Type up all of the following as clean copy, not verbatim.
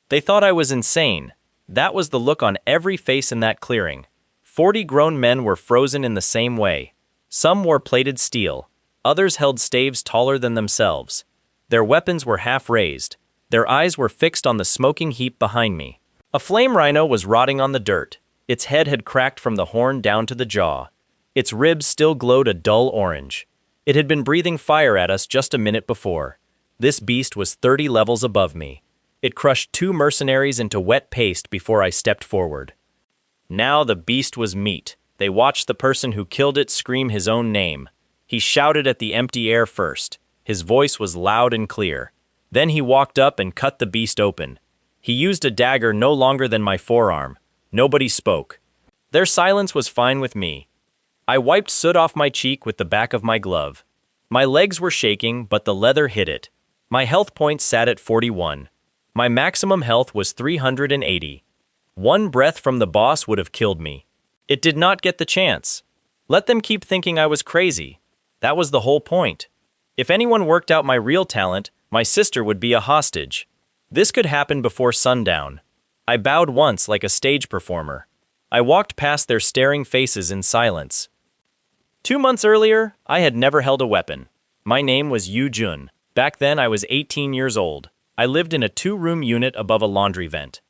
They thought I was insane. That was the look on every face in that clearing. 40 grown men were frozen in the same way. Some wore plated steel. Others held staves taller than themselves. Their weapons were half raised. Their eyes were fixed on the smoking heap behind me. A flame rhino was rotting on the dirt. Its head had cracked from the horn down to the jaw. Its ribs still glowed a dull orange. It had been breathing fire at us just a minute before. This beast was 30 levels above me. It crushed 2 mercenaries into wet paste before I stepped forward. Now the beast was meat. They watched the person who killed it scream his own name. He shouted at the empty air first. His voice was loud and clear. Then he walked up and cut the beast open. He used a dagger no longer than my forearm. Nobody spoke. Their silence was fine with me. I wiped soot off my cheek with the back of my glove. My legs were shaking, but the leather hid it. My health points sat at 41. My maximum health was 380. One breath from the boss would have killed me. It did not get the chance. Let them keep thinking I was crazy. That was the whole point. If anyone worked out my real talent, my sister would be a hostage. This could happen before sundown. I bowed once like a stage performer. I walked past their staring faces in silence. 2 months earlier, I had never held a weapon. My name was Yu Jun. Back then, I was 18 years old. I lived in a 2-room unit above a laundry vent.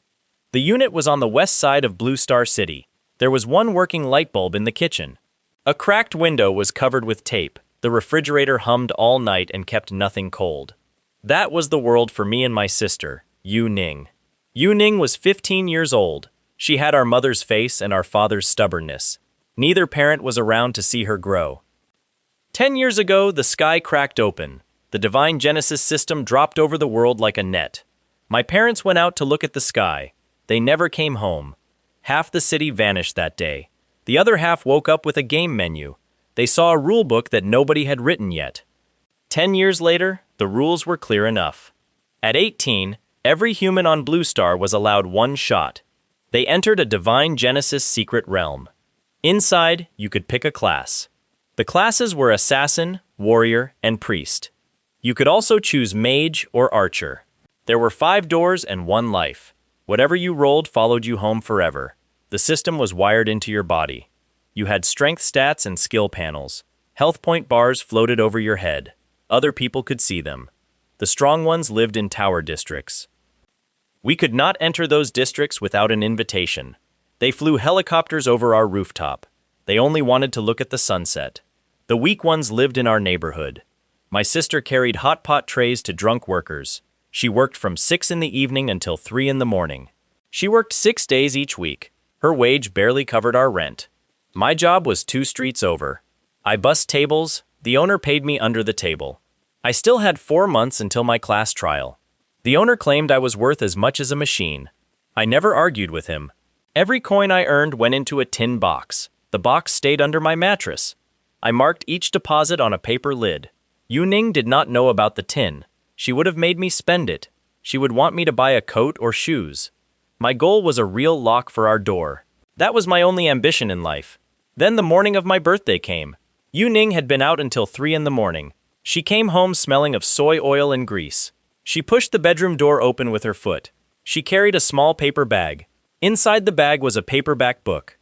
The unit was on the west side of Blue Star City. There was one working light bulb in the kitchen. A cracked window was covered with tape. The refrigerator hummed all night and kept nothing cold. That was the world for me and my sister, Yu Ning. Yu Ning was 15 years old. She had our mother's face and our father's stubbornness. Neither parent was around to see her grow. 10 years ago, the sky cracked open. The Divine Genesis system dropped over the world like a net. My parents went out to look at the sky. They never came home. Half the city vanished that day. The other half woke up with a game menu. They saw a rule book that nobody had written yet. 10 years later, the rules were clear enough. At 18, every human on Blue Star was allowed 1 shot. They entered a Divine Genesis secret realm. Inside, you could pick a class. The classes were Assassin, Warrior, and Priest. You could also choose Mage or Archer. There were 5 doors and 1 life. Whatever you rolled followed you home forever. The system was wired into your body. You had strength stats and skill panels. Health point bars floated over your head. Other people could see them. The strong ones lived in tower districts. We could not enter those districts without an invitation. They flew helicopters over our rooftop. They only wanted to look at the sunset. The weak ones lived in our neighborhood. My sister carried hot pot trays to drunk workers. She worked from 6 in the evening until 3 in the morning. She worked 6 days each week. Her wage barely covered our rent. My job was 2 streets over. I bussed tables. The owner paid me under the table. I still had 4 months until my class trial. The owner claimed I was worth as much as a machine. I never argued with him. Every coin I earned went into a tin box. The box stayed under my mattress. I marked each deposit on a paper lid. Yu Ning did not know about the tin. She would have made me spend it. She would want me to buy a coat or shoes. My goal was a real lock for our door. That was my only ambition in life. Then the morning of my birthday came. Yu Ning had been out until 3 in the morning. She came home smelling of soy oil and grease. She pushed the bedroom door open with her foot. She carried a small paper bag. Inside the bag was a paperback book.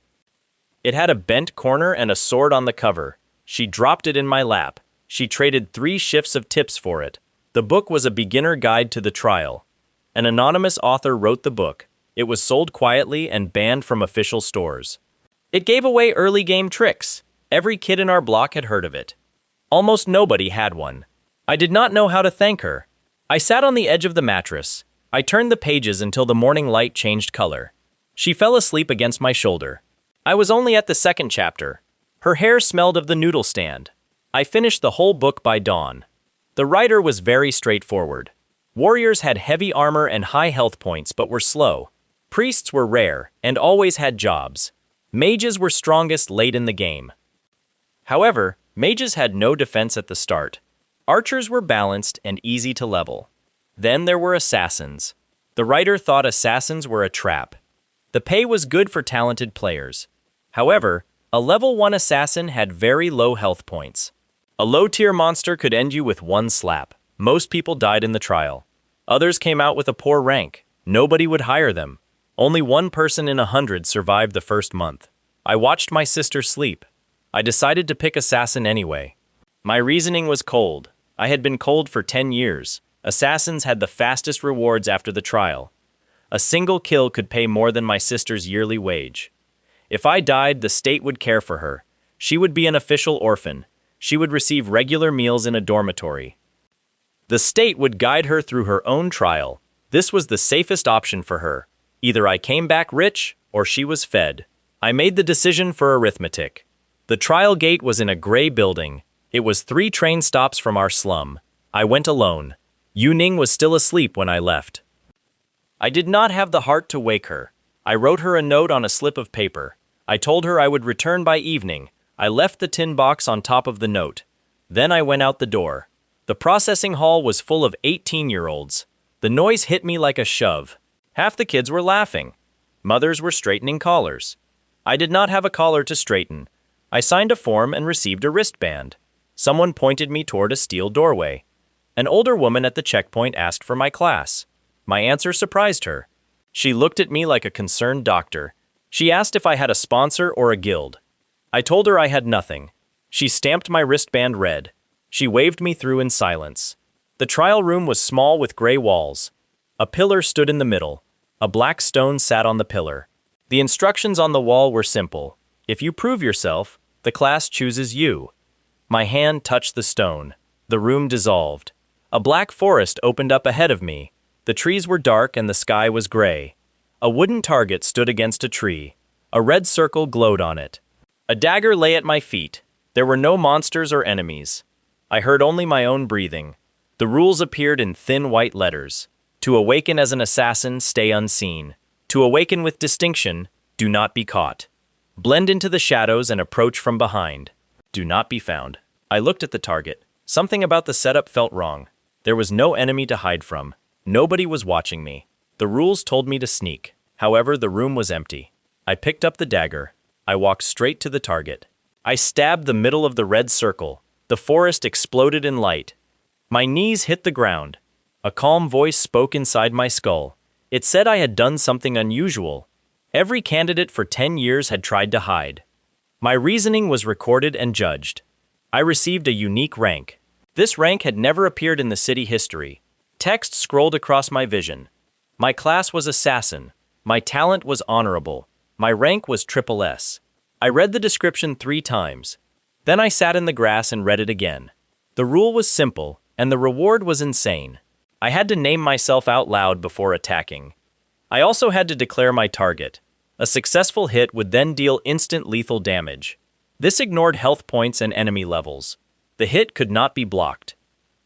It had a bent corner and a sword on the cover. She dropped it in my lap. She traded 3 shifts of tips for it. The book was a beginner guide to the trial. An anonymous author wrote the book. It was sold quietly and banned from official stores. It gave away early game tricks. Every kid in our block had heard of it. Almost nobody had one. I did not know how to thank her. I sat on the edge of the mattress. I turned the pages until the morning light changed color. She fell asleep against my shoulder. I was only at the 2nd chapter. Her hair smelled of the noodle stand. I finished the whole book by dawn. The writer was very straightforward. Warriors had heavy armor and high health points but were slow. Priests were rare and always had jobs. Mages were strongest late in the game. However, mages had no defense at the start. Archers were balanced and easy to level. Then there were assassins. The writer thought assassins were a trap. The pay was good for talented players. However, a level 1 assassin had very low health points. A low-tier monster could end you with 1 slap. Most people died in the trial. Others came out with a poor rank. Nobody would hire them. Only 1 person in 100 survived the first month. I watched my sister sleep. I decided to pick assassin anyway. My reasoning was cold. I had been cold for 10 years. Assassins had the fastest rewards after the trial. A single kill could pay more than my sister's yearly wage. If I died, the state would care for her. She would be an official orphan. She would receive regular meals in a dormitory. The state would guide her through her own trial. This was the safest option for her. Either I came back rich, or she was fed. I made the decision for arithmetic. The trial gate was in a gray building. It was 3 train stops from our slum. I went alone. Yu Ning was still asleep when I left. I did not have the heart to wake her. I wrote her a note on a slip of paper. I told her I would return by evening. I left the tin box on top of the note. Then I went out the door. The processing hall was full of 18-year-olds. The noise hit me like a shove. Half the kids were laughing. Mothers were straightening collars. I did not have a collar to straighten. I signed a form and received a wristband. Someone pointed me toward a steel doorway. An older woman at the checkpoint asked for my class. My answer surprised her. She looked at me like a concerned doctor. She asked if I had a sponsor or a guild. I told her I had nothing. She stamped my wristband red. She waved me through in silence. The trial room was small with gray walls. A pillar stood in the middle. A black stone sat on the pillar. The instructions on the wall were simple. If you prove yourself, the class chooses you. My hand touched the stone. The room dissolved. A black forest opened up ahead of me. The trees were dark and the sky was gray. A wooden target stood against a tree. A red circle glowed on it. A dagger lay at my feet. There were no monsters or enemies. I heard only my own breathing. The rules appeared in thin white letters. To awaken as an assassin, stay unseen. To awaken with distinction, do not be caught. Blend into the shadows and approach from behind. Do not be found. I looked at the target. Something about the setup felt wrong. There was no enemy to hide from. Nobody was watching me. The rules told me to sneak. However, the room was empty. I picked up the dagger. I walked straight to the target. I stabbed the middle of the red circle. The forest exploded in light. My knees hit the ground. A calm voice spoke inside my skull. It said I had done something unusual. Every candidate for 10 years had tried to hide. My reasoning was recorded and judged. I received a unique rank. This rank had never appeared in the city history. Text scrolled across my vision. My class was assassin. My talent was honorable. My rank was SSS. I read the description 3 times. Then I sat in the grass and read it again. The rule was simple, and the reward was insane. I had to name myself out loud before attacking. I also had to declare my target. A successful hit would then deal instant lethal damage. This ignored health points and enemy levels. The hit could not be blocked.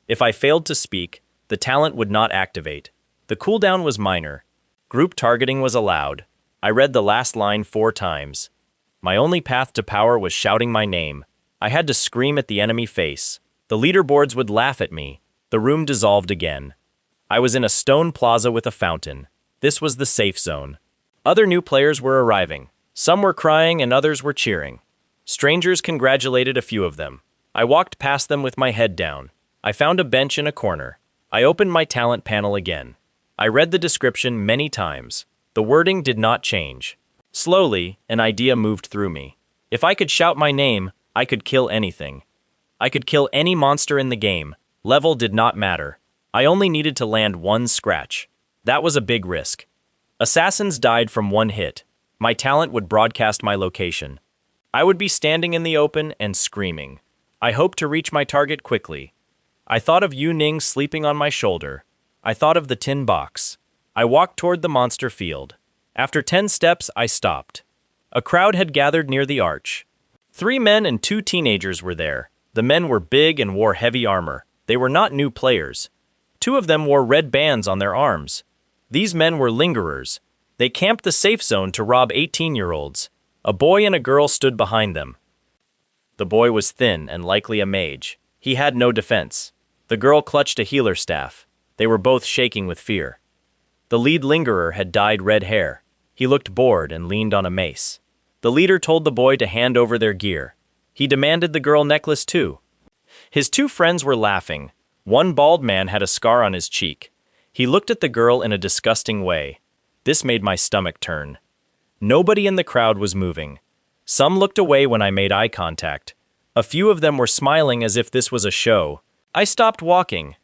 If I failed to speak, the talent would not activate. The cooldown was minor. Group targeting was allowed. I read the last line 4 times. My only path to power was shouting my name. I had to scream at the enemy face. The leaderboards would laugh at me. The room dissolved again. I was in a stone plaza with a fountain. This was the safe zone. Other new players were arriving. Some were crying and others were cheering. Strangers congratulated a few of them. I walked past them with my head down. I found a bench in a corner. I opened my talent panel again. I read the description many times. The wording did not change. Slowly, an idea moved through me. If I could shout my name, I could kill anything. I could kill any monster in the game. Level did not matter. I only needed to land 1 scratch. That was a big risk. Assassins died from 1 hit. My talent would broadcast my location. I would be standing in the open and screaming. I hoped to reach my target quickly. I thought of Yu Ning sleeping on my shoulder. I thought of the tin box. I walked toward the monster field. After 10 steps, I stopped. A crowd had gathered near the arch. 3 men and 2 teenagers were there. The men were big and wore heavy armor. They were not new players. 2 of them wore red bands on their arms. These men were lingerers. They camped the safe zone to rob 18-year-olds. A boy and a girl stood behind them. The boy was thin and likely a mage. He had no defense. The girl clutched a healer staff. They were both shaking with fear. The lead lingerer had dyed red hair. He looked bored and leaned on a mace. The leader told the boy to hand over their gear. He demanded the girl necklace too. His 2 friends were laughing. One bald man had a scar on his cheek. He looked at the girl in a disgusting way. This made my stomach turn. Nobody in the crowd was moving. Some looked away when I made eye contact. A few of them were smiling as if this was a show. I stopped walking.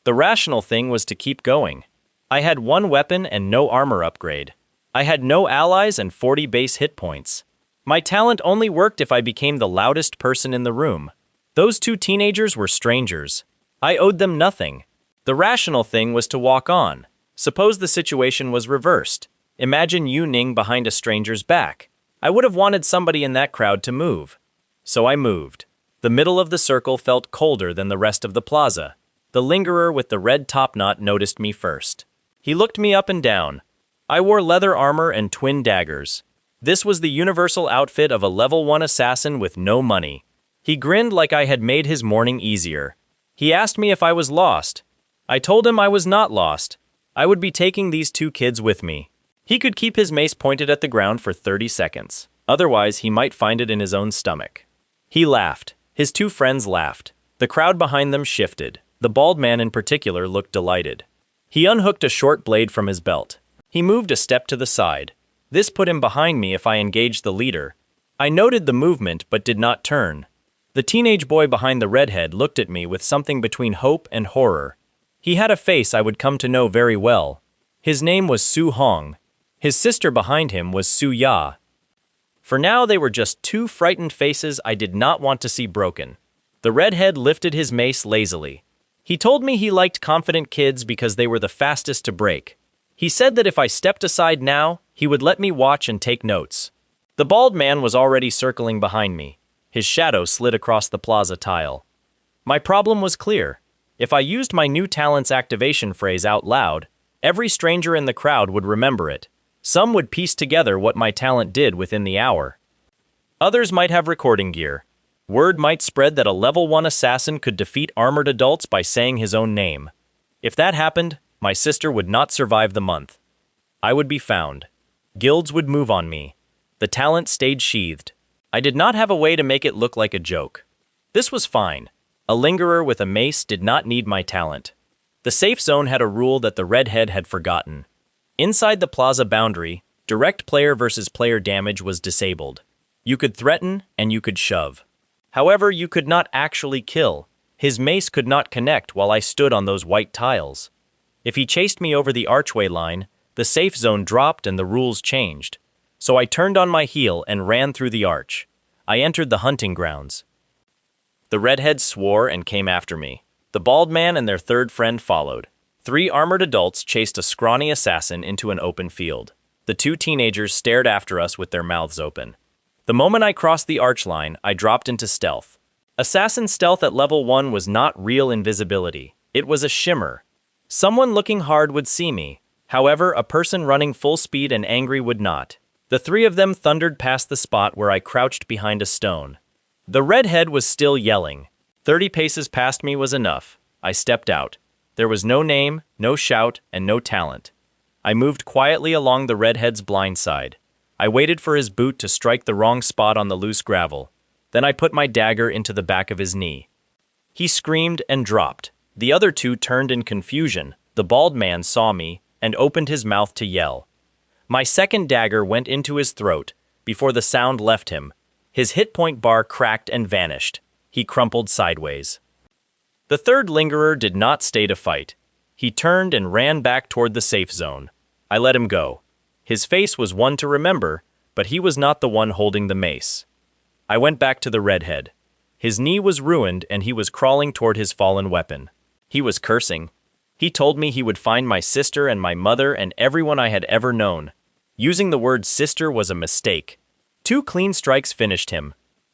The rational thing was to keep going. I had 1 weapon and no armor upgrade. I had no allies and 40 base hit points. My talent only worked if I became the loudest person in the room. Those 2 teenagers were strangers. I owed them nothing. The rational thing was to walk on. Suppose the situation was reversed. Imagine Yu Ning behind a stranger's back. I would have wanted somebody in that crowd to move. So I moved. The middle of the circle felt colder than the rest of the plaza. The lingerer with the red topknot noticed me first. He looked me up and down. I wore leather armor and twin daggers. This was the universal outfit of a level 1 assassin with no money. He grinned like I had made his morning easier. He asked me if I was lost. I told him I was not lost. I would be taking these 2 kids with me. He could keep his mace pointed at the ground for 30 seconds. Otherwise, he might find it in his own stomach. He laughed. His 2 friends laughed. The crowd behind them shifted. The bald man in particular looked delighted. He unhooked a short blade from his belt. He moved a step to the side. This put him behind me if I engaged the leader. I noted the movement but did not turn. The teenage boy behind the redhead looked at me with something between hope and horror. He had a face I would come to know very well. His name was Su Hong. His sister behind him was Su Ya. For now they were just 2 frightened faces I did not want to see broken. The redhead lifted his mace lazily. He told me he liked confident kids because they were the fastest to break. He said that if I stepped aside now, he would let me watch and take notes. The bald man was already circling behind me. His shadow slid across the plaza tile. My problem was clear. If I used my new talent's activation phrase out loud, every stranger in the crowd would remember it. Some would piece together what my talent did within the hour. Others might have recording gear. Word might spread that a level 1 assassin could defeat armored adults by saying his own name. If that happened, my sister would not survive the month. I would be found. Guilds would move on me. The talent stayed sheathed. I did not have a way to make it look like a joke. This was fine. A lingerer with a mace did not need my talent. The safe zone had a rule that the redhead had forgotten. Inside the plaza boundary, direct player versus player damage was disabled. You could threaten and you could shove. However, you could not actually kill. His mace could not connect while I stood on those white tiles. If he chased me over the archway line, the safe zone dropped and the rules changed. So I turned on my heel and ran through the arch. I entered the hunting grounds. The redhead swore and came after me. The bald man and their 3rd friend followed. 3 armored adults chased a scrawny assassin into an open field. The 2 teenagers stared after us with their mouths open. The moment I crossed the arch line, I dropped into stealth. Assassin stealth at level 1 was not real invisibility. It was a shimmer. Someone looking hard would see me. However, a person running full speed and angry would not. The 3 of them thundered past the spot where I crouched behind a stone. The redhead was still yelling. 30 paces past me was enough. I stepped out. There was no name, no shout, and no talent. I moved quietly along the redhead's blind side. I waited for his boot to strike the wrong spot on the loose gravel. Then I put my dagger into the back of his knee. He screamed and dropped. The other 2 turned in confusion. The bald man saw me and opened his mouth to yell. My second dagger went into his throat. Before the sound left him, his hit point bar cracked and vanished. He crumpled sideways. The 3rd lingerer did not stay to fight. He turned and ran back toward the safe zone. I let him go. His face was one to remember, but he was not the one holding the mace. I went back to the redhead. His knee was ruined and he was crawling toward his fallen weapon. He was cursing. He told me he would find my sister and my mother and everyone I had ever known. Using the word sister was a mistake. 2 clean strikes finished him.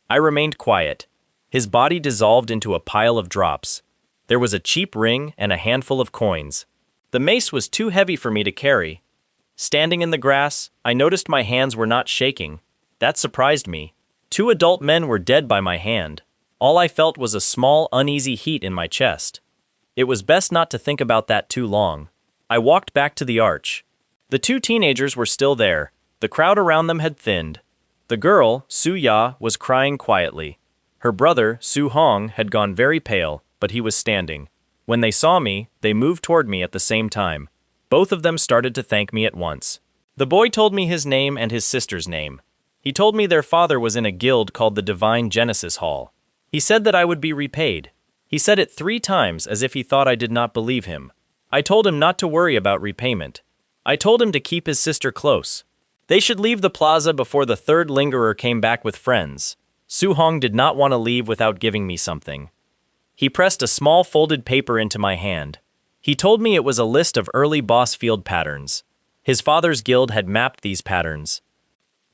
I remained quiet. His body dissolved into a pile of drops. There was a cheap ring and a handful of coins. The mace was too heavy for me to carry. Standing in the grass, I noticed my hands were not shaking. That surprised me. 2 adult men were dead by my hand. All I felt was a small, uneasy heat in my chest. It was best not to think about that too long. I walked back to the arch. The 2 teenagers were still there. The crowd around them had thinned. The girl, Su Ya, was crying quietly. Her brother, Su Hong, had gone very pale, but he was standing. When they saw me, they moved toward me at the same time. Both of them started to thank me at once. The boy told me his name and his sister's name. He told me their father was in a guild called the Divine Genesis Hall. He said that I would be repaid. He said it 3 times as if he thought I did not believe him. I told him not to worry about repayment. I told him to keep his sister close. They should leave the plaza before the 3rd lingerer came back with friends. Su Hong did not want to leave without giving me something. He pressed a small folded paper into my hand. He told me it was a list of early boss field patterns. His father's guild had mapped these patterns.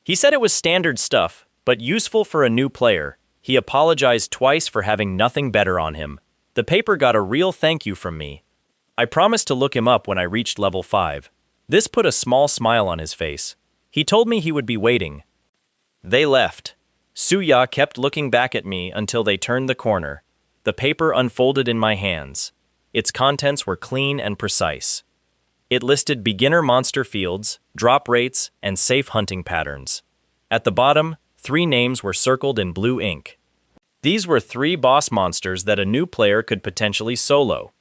He said it was standard stuff, but useful for a new player. He apologized twice for having nothing better on him. The paper got a real thank you from me. I promised to look him up when I reached level 5. This put a small smile on his face. He told me he would be waiting. They left. Suya kept looking back at me until they turned the corner. The paper unfolded in my hands. Its contents were clean and precise. It listed beginner monster fields, drop rates, and safe hunting patterns. At the bottom, 3 names were circled in blue ink. These were 3 boss monsters that a new player could potentially solo.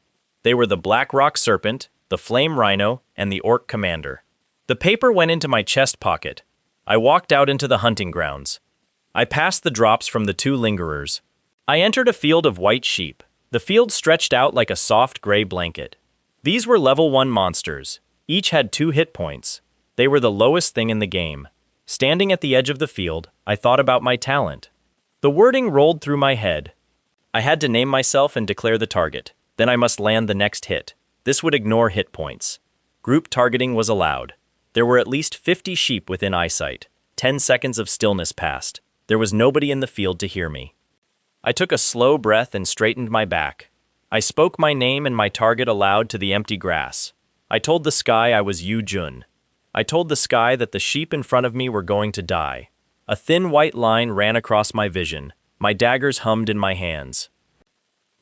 They were the Black Rock Serpent, the Flame Rhino, and the Orc Commander. The paper went into my chest pocket. I walked out into the hunting grounds. I passed the drops from the 2 lingerers. I entered a field of white sheep. The field stretched out like a soft gray blanket. These were level 1 monsters. Each had 2 hit points. They were the lowest thing in the game. Standing at the edge of the field, I thought about my talent. The wording rolled through my head. I had to name myself and declare the target. Then I must land the next hit. This would ignore hit points. Group targeting was allowed. There were at least 50 sheep within eyesight. 10 seconds of stillness passed. There was nobody in the field to hear me. I took a slow breath and straightened my back. I spoke my name and my target aloud to the empty grass. I told the sky I was Yu Jun. I told the sky that the sheep in front of me were going to die. A thin white line ran across my vision. My daggers hummed in my hands.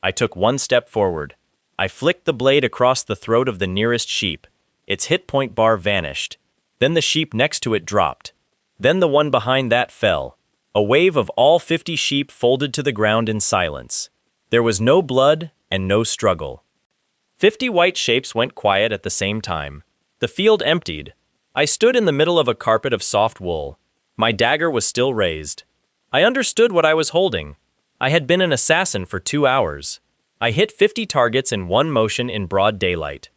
I took 1 step forward. I flicked the blade across the throat of the nearest sheep. Its hit point bar vanished. Then the sheep next to it dropped. Then the one behind that fell. A wave of all 50 sheep folded to the ground in silence. There was no blood and no struggle. 50 white shapes went quiet at the same time. The field emptied. I stood in the middle of a carpet of soft wool. My dagger was still raised. I understood what I was holding. I had been an assassin for 2 hours. I hit 50 targets in one motion in broad daylight.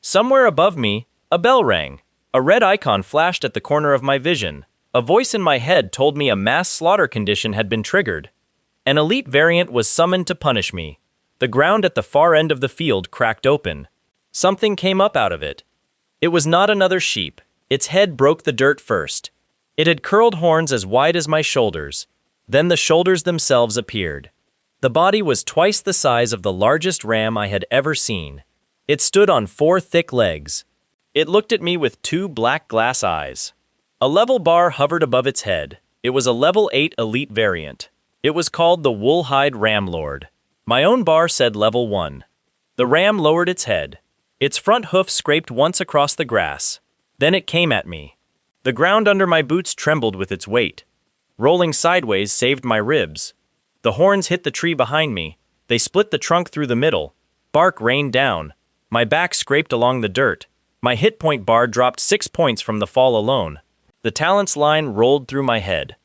Somewhere above me, a bell rang. A red icon flashed at the corner of my vision. A voice in my head told me a mass slaughter condition had been triggered. An elite variant was summoned to punish me. The ground at the far end of the field cracked open. Something came up out of it. It was not another sheep. Its head broke the dirt first. It had curled horns as wide as my shoulders. Then the shoulders themselves appeared. The body was twice the size of the largest ram I had ever seen. It stood on 4 thick legs. It looked at me with 2 black glass eyes. A level bar hovered above its head. It was a level 8 elite variant. It was called the Woolhide Ram Lord. My own bar said level 1. The ram lowered its head. Its front hoof scraped once across the grass. Then it came at me. The ground under my boots trembled with its weight. Rolling sideways saved my ribs. The horns hit the tree behind me. They split the trunk through the middle. Bark rained down. My back scraped along the dirt. My hit point bar dropped 6 points from the fall alone. The talents line rolled through my head.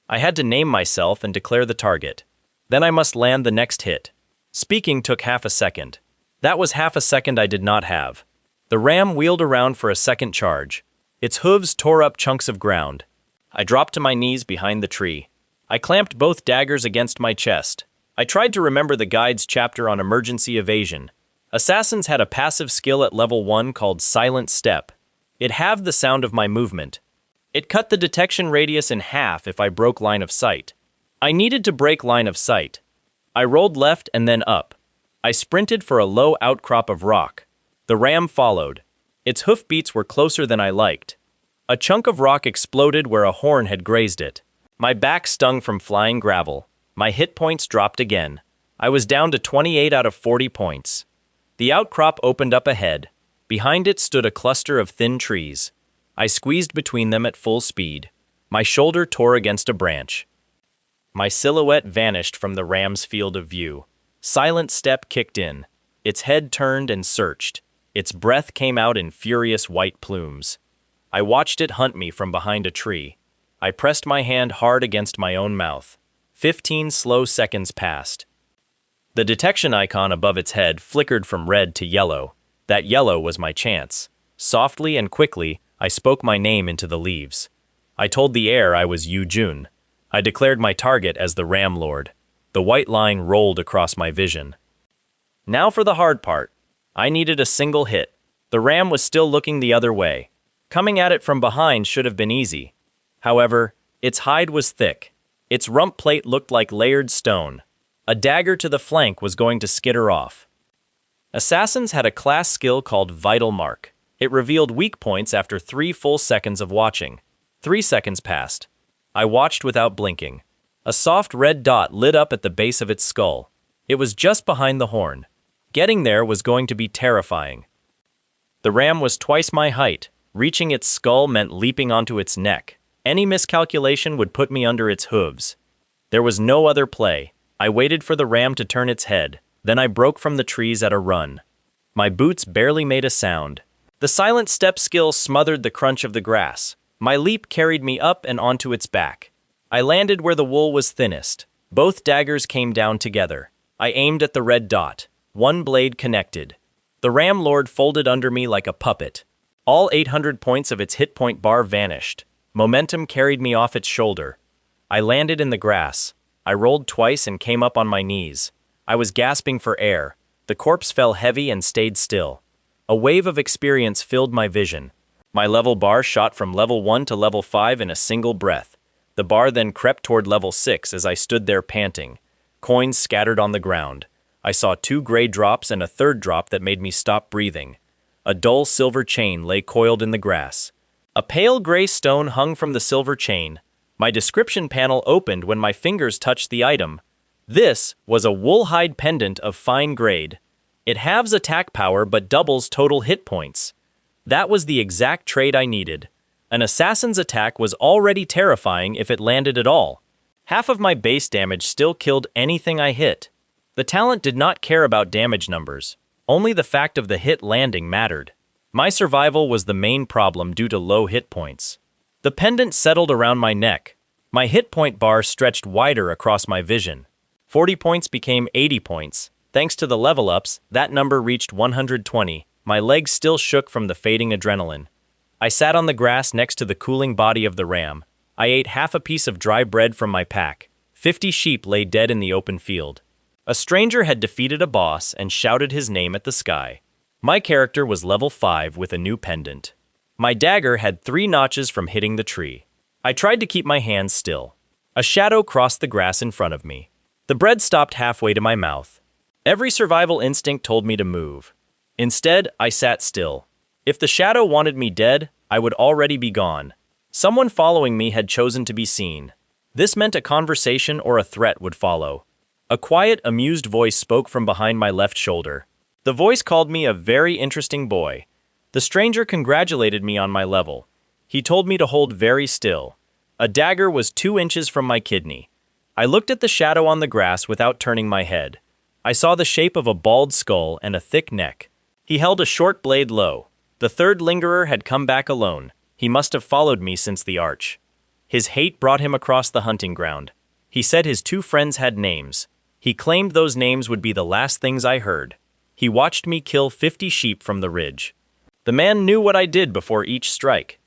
I had to name myself and declare the target. Then I must land the next hit. Speaking took half a second. That was half a second I did not have. The ram wheeled around for a second charge. Its hooves tore up chunks of ground. I dropped to my knees behind the tree. I clamped both daggers against my chest. I tried to remember the guide's chapter on emergency evasion. Assassins had a passive skill at level 1 called Silent Step. It halved the sound of my movement. It cut the detection radius in half if I broke line of sight. I needed to break line of sight. I rolled left and then up. I sprinted for a low outcrop of rock. The ram followed. Its hoofbeats were closer than I liked. A chunk of rock exploded where a horn had grazed it. My back stung from flying gravel. My hit points dropped again. I was down to 28 out of 40 points. The outcrop opened up ahead. Behind it stood a cluster of thin trees. I squeezed between them at full speed. My shoulder tore against a branch. My silhouette vanished from the ram's field of view. Silent Step kicked in. Its head turned and searched. Its breath came out in furious white plumes. I watched it hunt me from behind a tree. I pressed my hand hard against my own mouth. 15 slow seconds passed. The detection icon above its head flickered from red to yellow. That yellow was my chance. Softly and quickly, I spoke my name into the leaves. I told the air I was Yu Jun. I declared my target as the Ram Lord. The white line rolled across my vision. Now for the hard part. I needed a single hit. The ram was still looking the other way. Coming at it from behind should have been easy. However, its hide was thick. Its rump plate looked like layered stone. A dagger to the flank was going to skid her off. Assassins had a class skill called Vital Mark. It revealed weak points after 3 full seconds of watching. 3 seconds passed. I watched without blinking. A soft red dot lit up at the base of its skull. It was just behind the horn. Getting there was going to be terrifying. The ram was twice my height. Reaching its skull meant leaping onto its neck. Any miscalculation would put me under its hooves. There was no other play. I waited for the ram to turn its head. Then I broke from the trees at a run. My boots barely made a sound. The silent step skill smothered the crunch of the grass. My leap carried me up and onto its back. I landed where the wool was thinnest. Both daggers came down together. I aimed at the red dot. One blade connected. The Ram Lord folded under me like a puppet. All 800 points of its hit point bar vanished. Momentum carried me off its shoulder. I landed in the grass. I rolled twice and came up on my knees. I was gasping for air. The corpse fell heavy and stayed still. A wave of experience filled my vision. My level bar shot from level 1 to level 5 in a single breath. The bar then crept toward level 6 as I stood there panting. Coins scattered on the ground. I saw 2 gray drops and a third drop that made me stop breathing. A dull silver chain lay coiled in the grass. A pale gray stone hung from the silver chain. My description panel opened when my fingers touched the item. This was a wool hide pendant of fine grade. It halves attack power but doubles total hit points. That was the exact trade I needed. An assassin's attack was already terrifying if it landed at all. Half of my base damage still killed anything I hit. The talent did not care about damage numbers. Only the fact of the hit landing mattered. My survival was the main problem due to low hit points. The pendant settled around my neck. My hit point bar stretched wider across my vision. 40 points became 80 points. Thanks to the level ups, that number reached 120. My legs still shook from the fading adrenaline. I sat on the grass next to the cooling body of the ram. I ate half a piece of dry bread from my pack. 50 sheep lay dead in the open field. A stranger had defeated a boss and shouted his name at the sky. My character was level 5 with a new pendant. My dagger had 3 notches from hitting the tree. I tried to keep my hands still. A shadow crossed the grass in front of me. The bread stopped halfway to my mouth. Every survival instinct told me to move. Instead, I sat still. If the shadow wanted me dead, I would already be gone. Someone following me had chosen to be seen. This meant a conversation or a threat would follow. A quiet, amused voice spoke from behind my left shoulder. The voice called me a very interesting boy. The stranger congratulated me on my level. He told me to hold very still. A dagger was 2 inches from my kidney. I looked at the shadow on the grass without turning my head. I saw the shape of a bald skull and a thick neck. He held a short blade low. The third lingerer had come back alone. He must have followed me since the arch. His hate brought him across the hunting ground. He said his 2 friends had names. He claimed those names would be the last things I heard. He watched me kill 50 sheep from the ridge. The man knew what I did before each strike.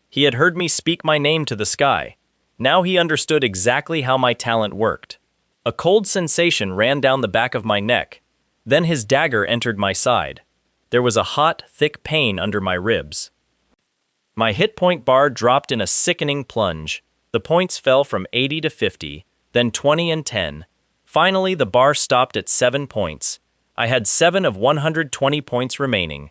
He had heard me speak my name to the sky. Now he understood exactly how my talent worked. A cold sensation ran down the back of my neck. Then his dagger entered my side. There was a hot, thick pain under my ribs. My hit point bar dropped in a sickening plunge. The points fell from 80 to 50, then 20 and 10. Finally, the bar stopped at 7 points. I had 7 of 120 points remaining.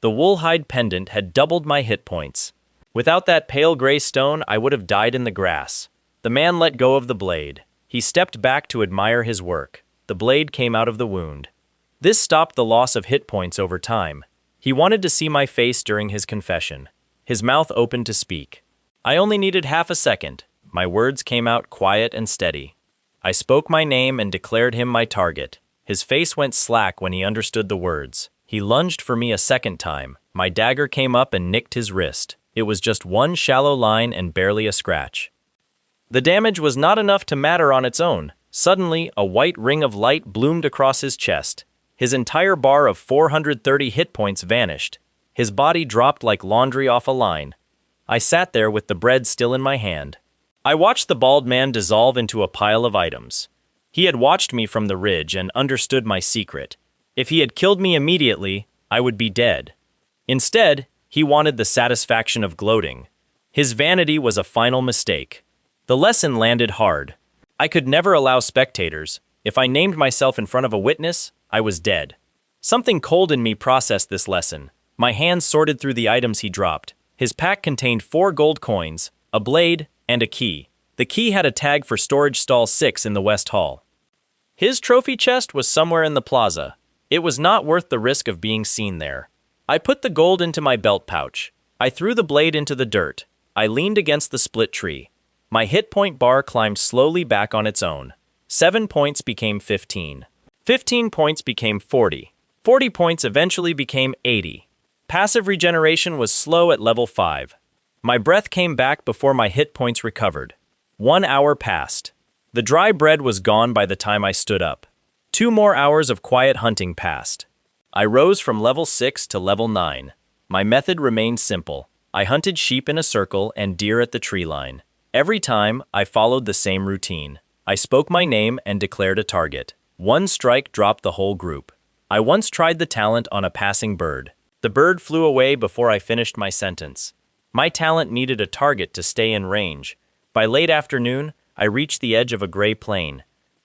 The wool hide pendant had doubled my hit points. Without that pale gray stone, I would have died in the grass. The man let go of the blade. He stepped back to admire his work. The blade came out of the wound. This stopped the loss of hit points over time. He wanted to see my face during his confession. His mouth opened to speak. I only needed half a second. My words came out quiet and steady. I spoke my name and declared him my target. His face went slack when he understood the words. He lunged for me a second time. My dagger came up and nicked his wrist. It was just one shallow line and barely a scratch. The damage was not enough to matter on its own. Suddenly, a white ring of light bloomed across his chest. His entire bar of 430 hit points vanished. His body dropped like laundry off a line. I sat there with the bread still in my hand. I watched the bald man dissolve into a pile of items. He had watched me from the ridge and understood my secret. If he had killed me immediately, I would be dead. Instead, he wanted the satisfaction of gloating. His vanity was a final mistake. The lesson landed hard. I could never allow spectators. If I named myself in front of a witness, I was dead. Something cold in me processed this lesson. My hands sorted through the items he dropped. His pack contained 4 gold coins, a blade, and a key. The key had a tag for storage stall 6 in the West Hall. His trophy chest was somewhere in the plaza. It was not worth the risk of being seen there. I put the gold into my belt pouch. I threw the blade into the dirt. I leaned against the split tree. My hit point bar climbed slowly back on its own. 7 points became 15. 15 points became 40. 40 points eventually became 80. Passive regeneration was slow at level 5. My breath came back before my hit points recovered. 1 hour passed. The dry bread was gone by the time I stood up. 2 more hours of quiet hunting passed. I rose from level 6 to level 9. My method remained simple. I hunted sheep in a circle and deer at the tree line. Every time, I followed the same routine. I spoke my name and declared a target. 1 strike dropped the whole group. I once tried the talent on a passing bird. The bird flew away before I finished my sentence. My talent needed a target to stay in range. By late afternoon, I reached the edge of a gray plain.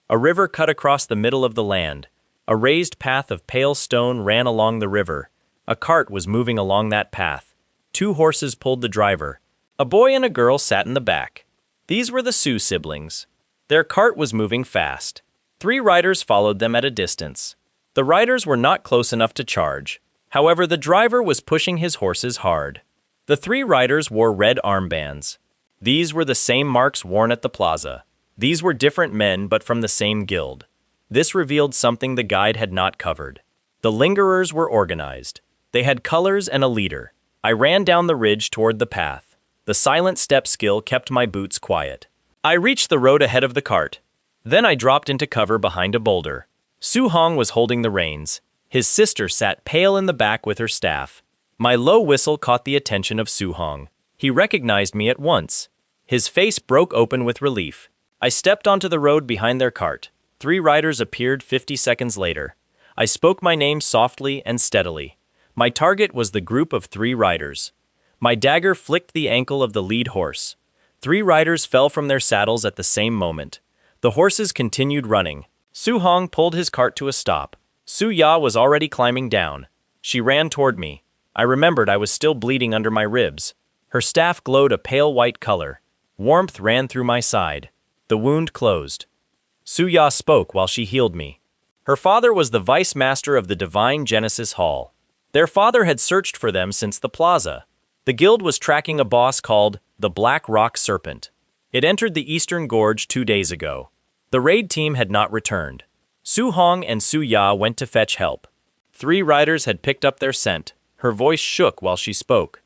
A river cut across the middle of the land. A raised path of pale stone ran along the river. A cart was moving along that path. 2 horses pulled the driver. A boy and a girl sat in the back. These were the Sioux siblings. Their cart was moving fast. 3 riders followed them at a distance. The riders were not close enough to charge. However, the driver was pushing his horses hard. The 3 riders wore red armbands. These were the same marks worn at the plaza. These were different men but from the same guild. This revealed something the guide had not covered. The lingerers were organized. They had colors and a leader. I ran down the ridge toward the path. The silent step skill kept my boots quiet. I reached the road ahead of the cart. Then I dropped into cover behind a boulder. Su Hong was holding the reins. His sister sat pale in the back with her staff. My low whistle caught the attention of Su Hong. He recognized me at once. His face broke open with relief. I stepped onto the road behind their cart. 3 riders appeared 50 seconds later. I spoke my name softly and steadily. My target was the group of 3 riders. My dagger flicked the ankle of the lead horse. 3 riders fell from their saddles at the same moment. The horses continued running. Su Hong pulled his cart to a stop. Su Ya was already climbing down. She ran toward me. I remembered I was still bleeding under my ribs. Her staff glowed a pale white color. Warmth ran through my side. The wound closed. Su Ya spoke while she healed me. Her father was the vice master of the Divine Genesis Hall. Their father had searched for them since the plaza. The guild was tracking a boss called the Black Rock Serpent. It entered the Eastern Gorge 2 days ago. The raid team had not returned. Su Hong and Su Ya went to fetch help. 3 riders had picked up their scent. Her voice shook while she spoke.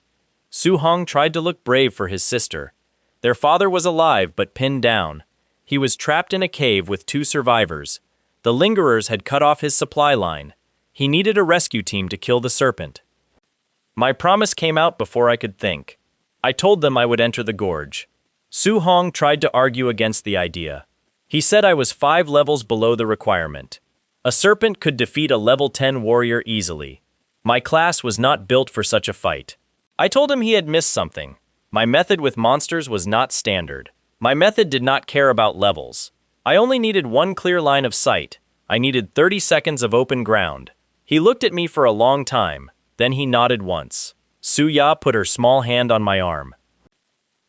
Su Hong tried to look brave for his sister. Their father was alive but pinned down. He was trapped in a cave with 2 survivors. The lingerers had cut off his supply line. He needed a rescue team to kill the serpent. My promise came out before I could think. I told them I would enter the gorge. Su Hong tried to argue against the idea. He said I was 5 levels below the requirement. A serpent could defeat a level 10 warrior easily. My class was not built for such a fight. I told him he had missed something. My method with monsters was not standard. My method did not care about levels. I only needed 1 clear line of sight. I needed 30 seconds of open ground. He looked at me for a long time. Then he nodded once. Su Ya put her small hand on my arm.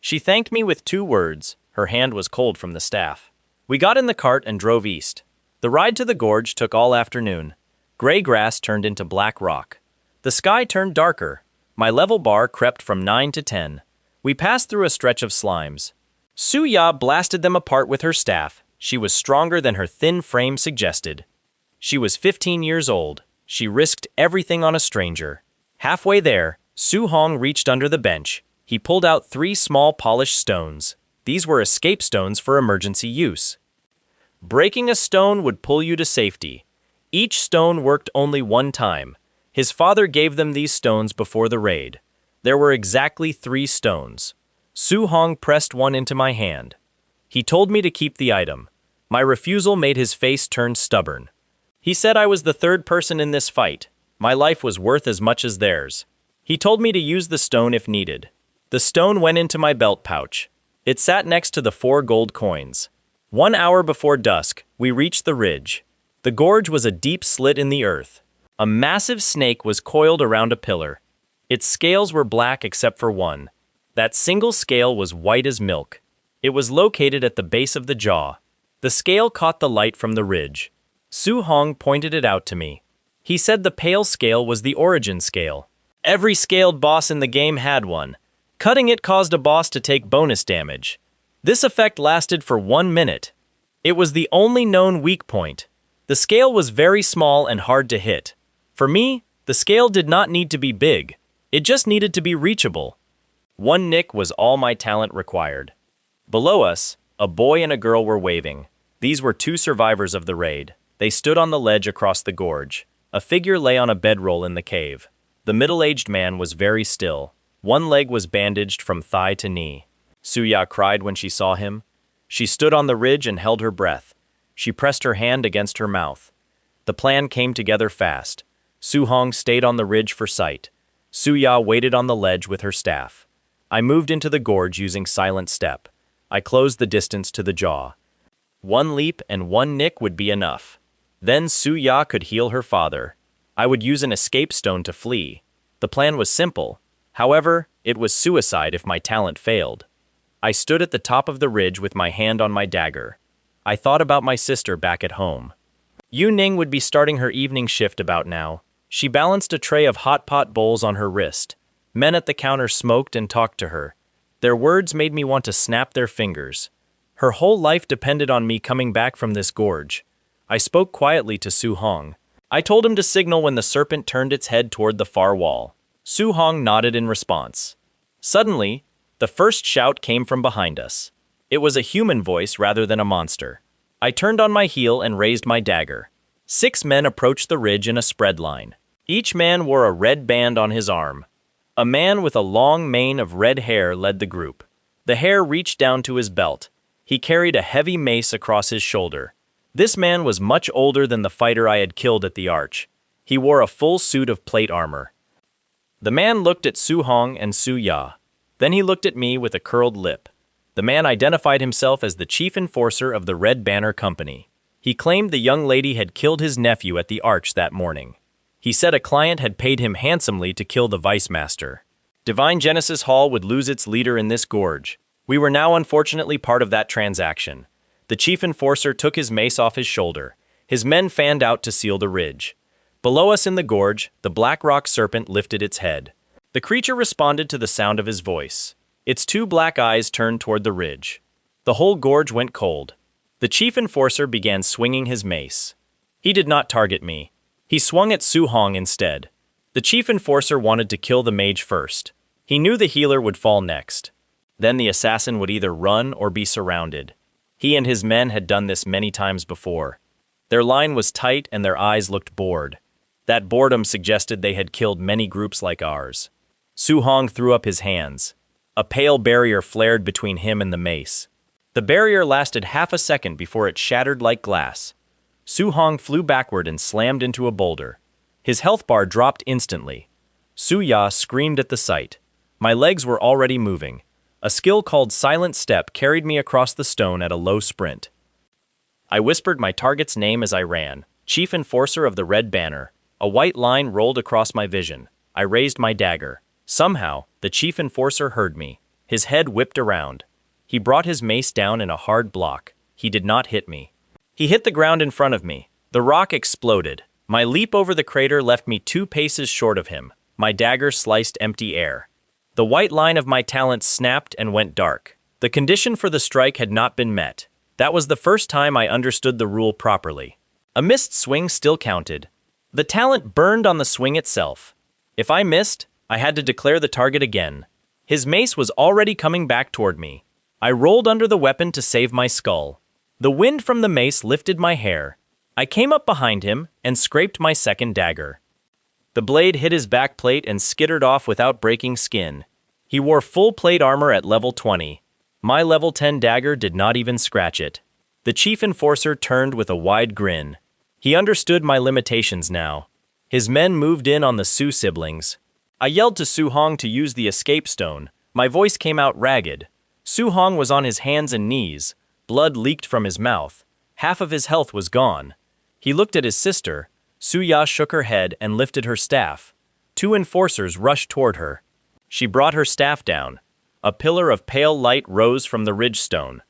She thanked me with 2 words. Her hand was cold from the staff. We got in the cart and drove east. The ride to the gorge took all afternoon. Gray grass turned into black rock. The sky turned darker. My level bar crept from 9 to 10. We passed through a stretch of slimes. Su Ya blasted them apart with her staff. She was stronger than her thin frame suggested. She was 15 years old. She risked everything on a stranger. Halfway there, Su Hong reached under the bench. He pulled out 3 small polished stones. These were escape stones for emergency use. Breaking a stone would pull you to safety. Each stone worked only one time. His father gave them these stones before the raid. There were exactly 3 stones. Su Hong pressed one into my hand. He told me to keep the item. My refusal made his face turn stubborn. He said I was the 3rd person in this fight. My life was worth as much as theirs. He told me to use the stone if needed. The stone went into my belt pouch. It sat next to the 4 gold coins. 1 hour before dusk, we reached the ridge. The gorge was a deep slit in the earth. A massive snake was coiled around a pillar. Its scales were black except for one. That single scale was white as milk. It was located at the base of the jaw. The scale caught the light from the ridge. Su Hong pointed it out to me. He said the pale scale was the origin scale. Every scaled boss in the game had one. Cutting it caused a boss to take bonus damage. This effect lasted for 1 minute. It was the only known weak point. The scale was very small and hard to hit. For me, the scale did not need to be big. It just needed to be reachable. 1 nick was all my talent required. Below us, a boy and a girl were waving. These were 2 survivors of the raid. They stood on the ledge across the gorge. A figure lay on a bedroll in the cave. The middle-aged man was very still. One leg was bandaged from thigh to knee. Suya cried when she saw him. She stood on the ridge and held her breath. She pressed her hand against her mouth. The plan came together fast. Su Hong stayed on the ridge for sight. Suya waited on the ledge with her staff. I moved into the gorge using silent step. I closed the distance to the jaw. 1 leap and 1 nick would be enough. Then Suya could heal her father. I would use an escape stone to flee. The plan was simple. However, it was suicide if my talent failed. I stood at the top of the ridge with my hand on my dagger. I thought about my sister back at home. Yu Ning would be starting her evening shift about now. She balanced a tray of hot pot bowls on her wrist. Men at the counter smoked and talked to her. Their words made me want to snap their fingers. Her whole life depended on me coming back from this gorge. I spoke quietly to Su Hong. I told him to signal when the serpent turned its head toward the far wall. Su Hong nodded in response. Suddenly, the first shout came from behind us. It was a human voice rather than a monster. I turned on my heel and raised my dagger. 6 men approached the ridge in a spread line. Each man wore a red band on his arm. A man with a long mane of red hair led the group. The hair reached down to his belt. He carried a heavy mace across his shoulder. This man was much older than the fighter I had killed at the arch. He wore a full suit of plate armor. The man looked at Su Hong and Su Ya. Then he looked at me with a curled lip. The man identified himself as the chief enforcer of the Red Banner Company. He claimed the young lady had killed his nephew at the arch that morning. He said a client had paid him handsomely to kill the vice master. Divine Genesis Hall would lose its leader in this gorge. We were now unfortunately part of that transaction. The chief enforcer took his mace off his shoulder. His men fanned out to seal the ridge. Below us in the gorge, the black rock serpent lifted its head. The creature responded to the sound of his voice. Its 2 black eyes turned toward the ridge. The whole gorge went cold. The chief enforcer began swinging his mace. He did not target me. He swung at Su Hong instead. The chief enforcer wanted to kill the mage first. He knew the healer would fall next. Then the assassin would either run or be surrounded. He and his men had done this many times before. Their line was tight and their eyes looked bored. That boredom suggested they had killed many groups like ours. Su Hong threw up his hands. A pale barrier flared between him and the mace. The barrier lasted half a second before it shattered like glass. Su Hong flew backward and slammed into a boulder. His health bar dropped instantly. Su Ya screamed at the sight. My legs were already moving. A skill called Silent Step carried me across the stone at a low sprint. I whispered my target's name as I ran, Chief Enforcer of the Red Banner. A white line rolled across my vision. I raised my dagger. Somehow, the Chief Enforcer heard me. His head whipped around. He brought his mace down in a hard block. He did not hit me. He hit the ground in front of me. The rock exploded. My leap over the crater left me 2 paces short of him. My dagger sliced empty air. The white line of my talent snapped and went dark. The condition for the strike had not been met. That was the first time I understood the rule properly. A missed swing still counted. The talent burned on the swing itself. If I missed, I had to declare the target again. His mace was already coming back toward me. I rolled under the weapon to save my skull. The wind from the mace lifted my hair. I came up behind him and scraped my second dagger. The blade hit his back plate and skittered off without breaking skin. He wore full plate armor at level 20. My level 10 dagger did not even scratch it. The chief enforcer turned with a wide grin. He understood my limitations now. His men moved in on the Su siblings. I yelled to Su Hong to use the escape stone. My voice came out ragged. Su Hong was on his hands and knees. Blood leaked from his mouth. Half of his health was gone. He looked at his sister. Su Ya shook her head and lifted her staff. Two enforcers rushed toward her. She brought her staff down. A pillar of pale light rose from the ridge stone.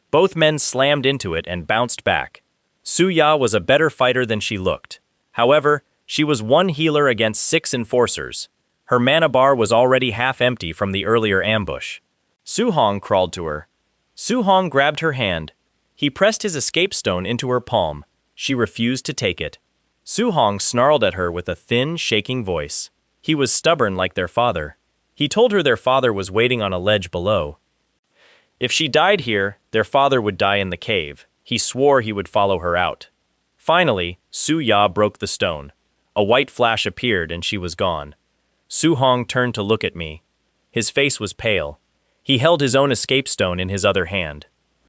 Both men slammed into it and bounced back. Su Ya was a better fighter than she looked. However, she was one healer against 6 enforcers. Her mana bar was already half empty from the earlier ambush. Su Hong crawled to her. Su Hong grabbed her hand. He pressed his escape stone into her palm. She refused to take it. Su Hong snarled at her with a thin, shaking voice. He was stubborn like their father. He told her their father was waiting on a ledge below. If she died here, their father would die in the cave. He swore he would follow her out. Finally, Su Ya broke the stone. A white flash appeared and she was gone. Su Hong turned to look at me. His face was pale. He held his own escape stone in his other hand.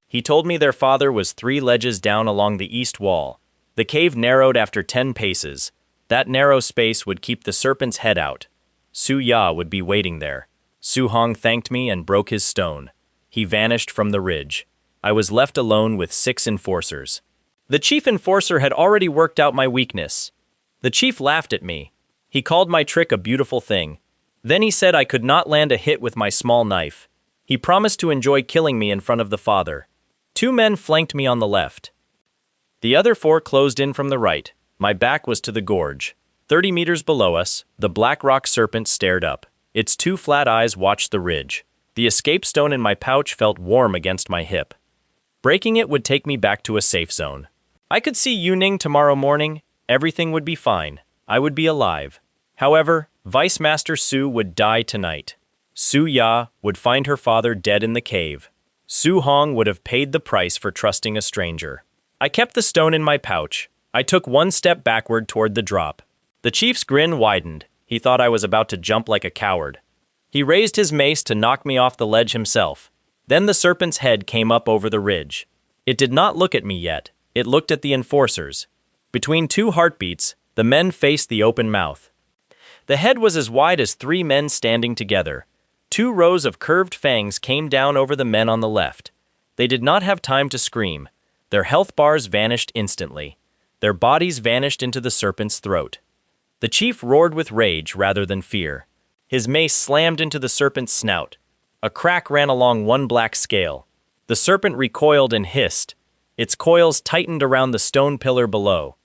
He told me their father was 3 ledges down along the east wall. The cave narrowed after 10 paces. That narrow space would keep the serpent's head out. Su Ya would be waiting there. Su Hong thanked me and broke his stone. He vanished from the ridge. I was left alone with 6 enforcers. The chief enforcer had already worked out my weakness. The chief laughed at me. He called my trick a beautiful thing. Then he said I could not land a hit with my small knife. He promised to enjoy killing me in front of the father. 2 men flanked me on the left. The other 4 closed in from the right. My back was to the gorge. 30 meters below us, the black rock serpent stared up. Its 2 flat eyes watched the ridge. The escape stone in my pouch felt warm against my hip. Breaking it would take me back to a safe zone. I could see Yuning tomorrow morning. Everything would be fine. I would be alive. However, Vice Master Su would die tonight. Su Ya would find her father dead in the cave. Su Hong would have paid the price for trusting a stranger. I kept the stone in my pouch. I took 1 step backward toward the drop. The chief's grin widened. He thought I was about to jump like a coward. He raised his mace to knock me off the ledge himself. Then the serpent's head came up over the ridge. It did not look at me yet. It looked at the enforcers. Between 2 heartbeats, the men faced the open mouth. The head was as wide as 3 men standing together. 2 rows of curved fangs came down over the men on the left. They did not have time to scream. Their health bars vanished instantly. Their bodies vanished into the serpent's throat. The chief roared with rage rather than fear. His mace slammed into the serpent's snout. A crack ran along one black scale. The serpent recoiled and hissed. Its coils tightened around the stone pillar below.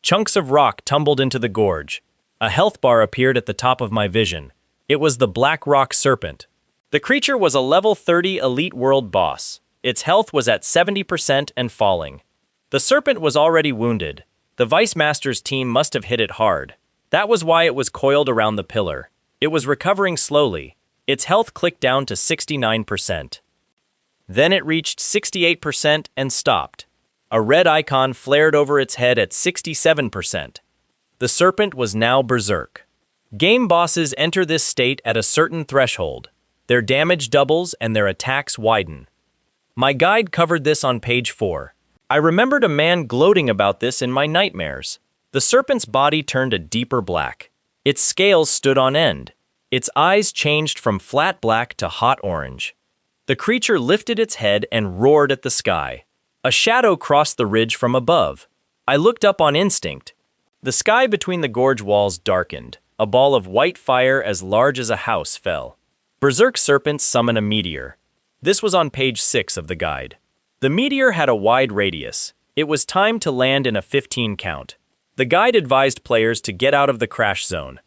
Chunks of rock tumbled into the gorge. A health bar appeared at the top of my vision. It was the Black Rock Serpent. The creature was a level 30 Elite World boss. Its health was at 70% and falling. The serpent was already wounded. The Vice Master's team must have hit it hard. That was why it was coiled around the pillar. It was recovering slowly. Its health clicked down to 69%. Then it reached 68% and stopped. A red icon flared over its head at 67%. The serpent was now berserk. Game bosses enter this state at a certain threshold. Their damage doubles and their attacks widen. My guide covered this on page 4. I remembered a man gloating about this in my nightmares. The serpent's body turned a deeper black. Its scales stood on end. Its eyes changed from flat black to hot orange. The creature lifted its head and roared at the sky. A shadow crossed the ridge from above. I looked up on instinct. The sky between the gorge walls darkened. A ball of white fire as large as a house fell. Berserk serpents summon a meteor. This was on page 6 of the guide. The meteor had a wide radius. It was time to land in a 15 count. The guide advised players to get out of the crash zone.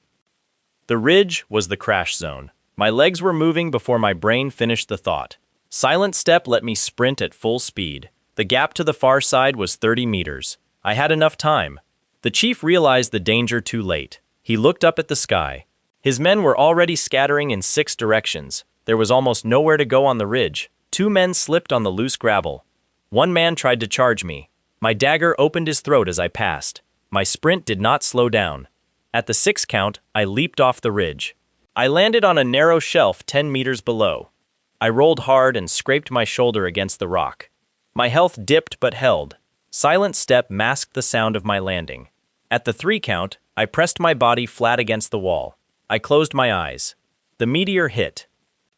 The ridge was the crash zone. My legs were moving before my brain finished the thought. Silent Step let me sprint at full speed. The gap to the far side was 30 meters. I had enough time. The chief realized the danger too late. He looked up at the sky. His men were already scattering in 6 directions. There was almost nowhere to go on the ridge. 2 men slipped on the loose gravel. 1 man tried to charge me. My dagger opened his throat as I passed. My sprint did not slow down. At the 6th count, I leaped off the ridge. I landed on a narrow shelf 10 meters below. I rolled hard and scraped my shoulder against the rock. My health dipped but held. Silent step masked the sound of my landing. At the 3 count, I pressed my body flat against the wall. I closed my eyes. The meteor hit.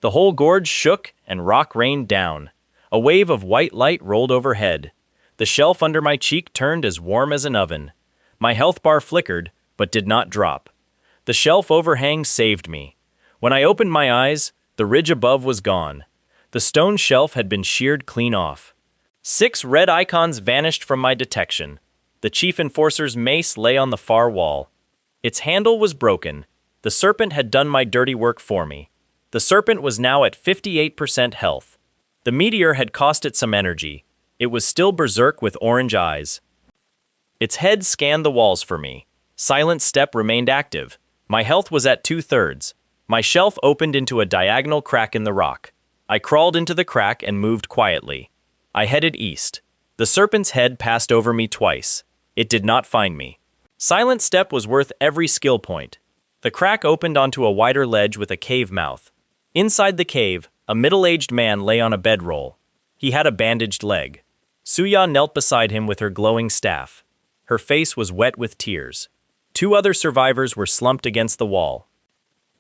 The whole gorge shook and rock rained down. A wave of white light rolled overhead. The shelf under my cheek turned as warm as an oven. My health bar flickered, but did not drop. The shelf overhang saved me. When I opened my eyes, the ridge above was gone. The stone shelf had been sheared clean off. 6 red icons vanished from my detection. The chief enforcer's mace lay on the far wall. Its handle was broken. The serpent had done my dirty work for me. The serpent was now at 58% health. The meteor had cost it some energy. It was still berserk with orange eyes. Its head scanned the walls for me. Silent step remained active. My health was at 2/3. My shelf opened into a diagonal crack in the rock. I crawled into the crack and moved quietly. I headed east. The serpent's head passed over me twice. It did not find me. Silent step was worth every skill point. The crack opened onto a wider ledge with a cave mouth. Inside the cave, a middle-aged man lay on a bedroll. He had a bandaged leg. Suya knelt beside him with her glowing staff. Her face was wet with tears. 2 other survivors were slumped against the wall.